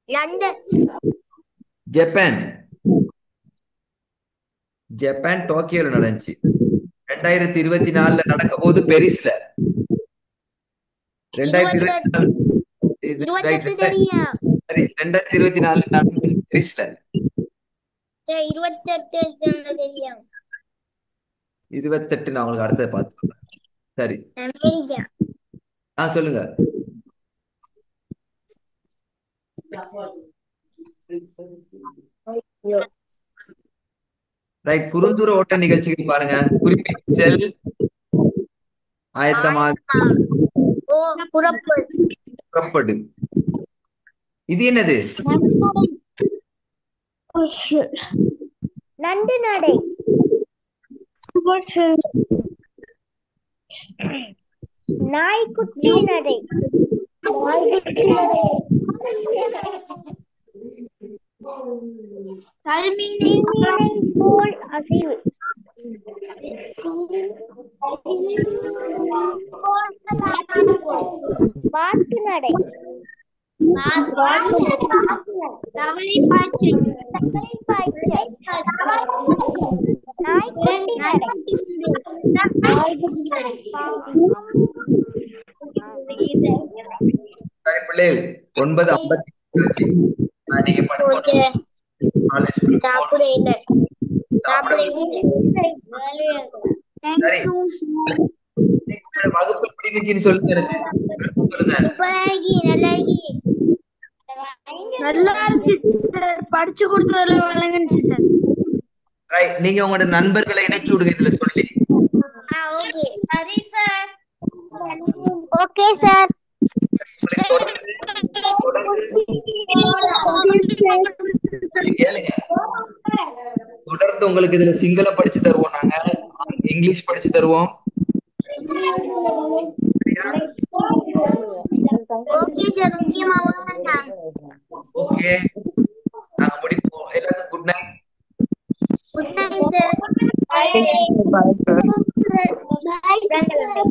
லண்டன். ஜப்பான் டோக்கியோல நடந்துச்சு. 2024 நடக்க போது பெரிஸ்ல. 2024 பெரிஸ்ல. 28 நான் உங்களுக்கு அடுத்தது பார்த்து. சரி, சொல்லுங்க. ரைட். குறுந்தூர ஓட்ட நிகழ்ச்சிகள் பாருங்க. குறிப்பிட்ட செல் ஆயத்தமாக புறப்படு. இது என்னது? நண்டு நடை. நாய்க்குட்டி நடை. கல்மீனை போல் அசைவு. வாத்து நடை. தவளை பாய்ச்சல். நாய்க்குட்டி நடை. சரி பிள்ளைகள் 9:50 நீங்க படுத்து நாளை ஸ்கூலுக்கு சாப்பிட இல்ல சாப்பிட சரி உங்களோட வகுப்பு எப்படி இருந்துச்சுன்னு சொல்லுங்க எனக்கு சொல்லுங்க. நல்லா இருந்துச்சு. படிச்சு கொடுத்ததுல வழங்குச்சு சார். ரைட், நீங்க உங்களோட நண்பர்களை இணைச்சு விடுங்க இதுல சொல்லி. ஓகே சரி சார். Okay sir. சரி கேளுங்க, தொடர்ந்து உங்களுக்கு இதுல சிங்களம் படிச்சு தருவோம், நாங்க இங்கிலீஷ் படிச்சு தருவோம். Okay sir. ஓகே, நாங்க முடிப்போம். எல்லாத்துக்கும் good night. Good night sir. Bye, sir. Bye, sir.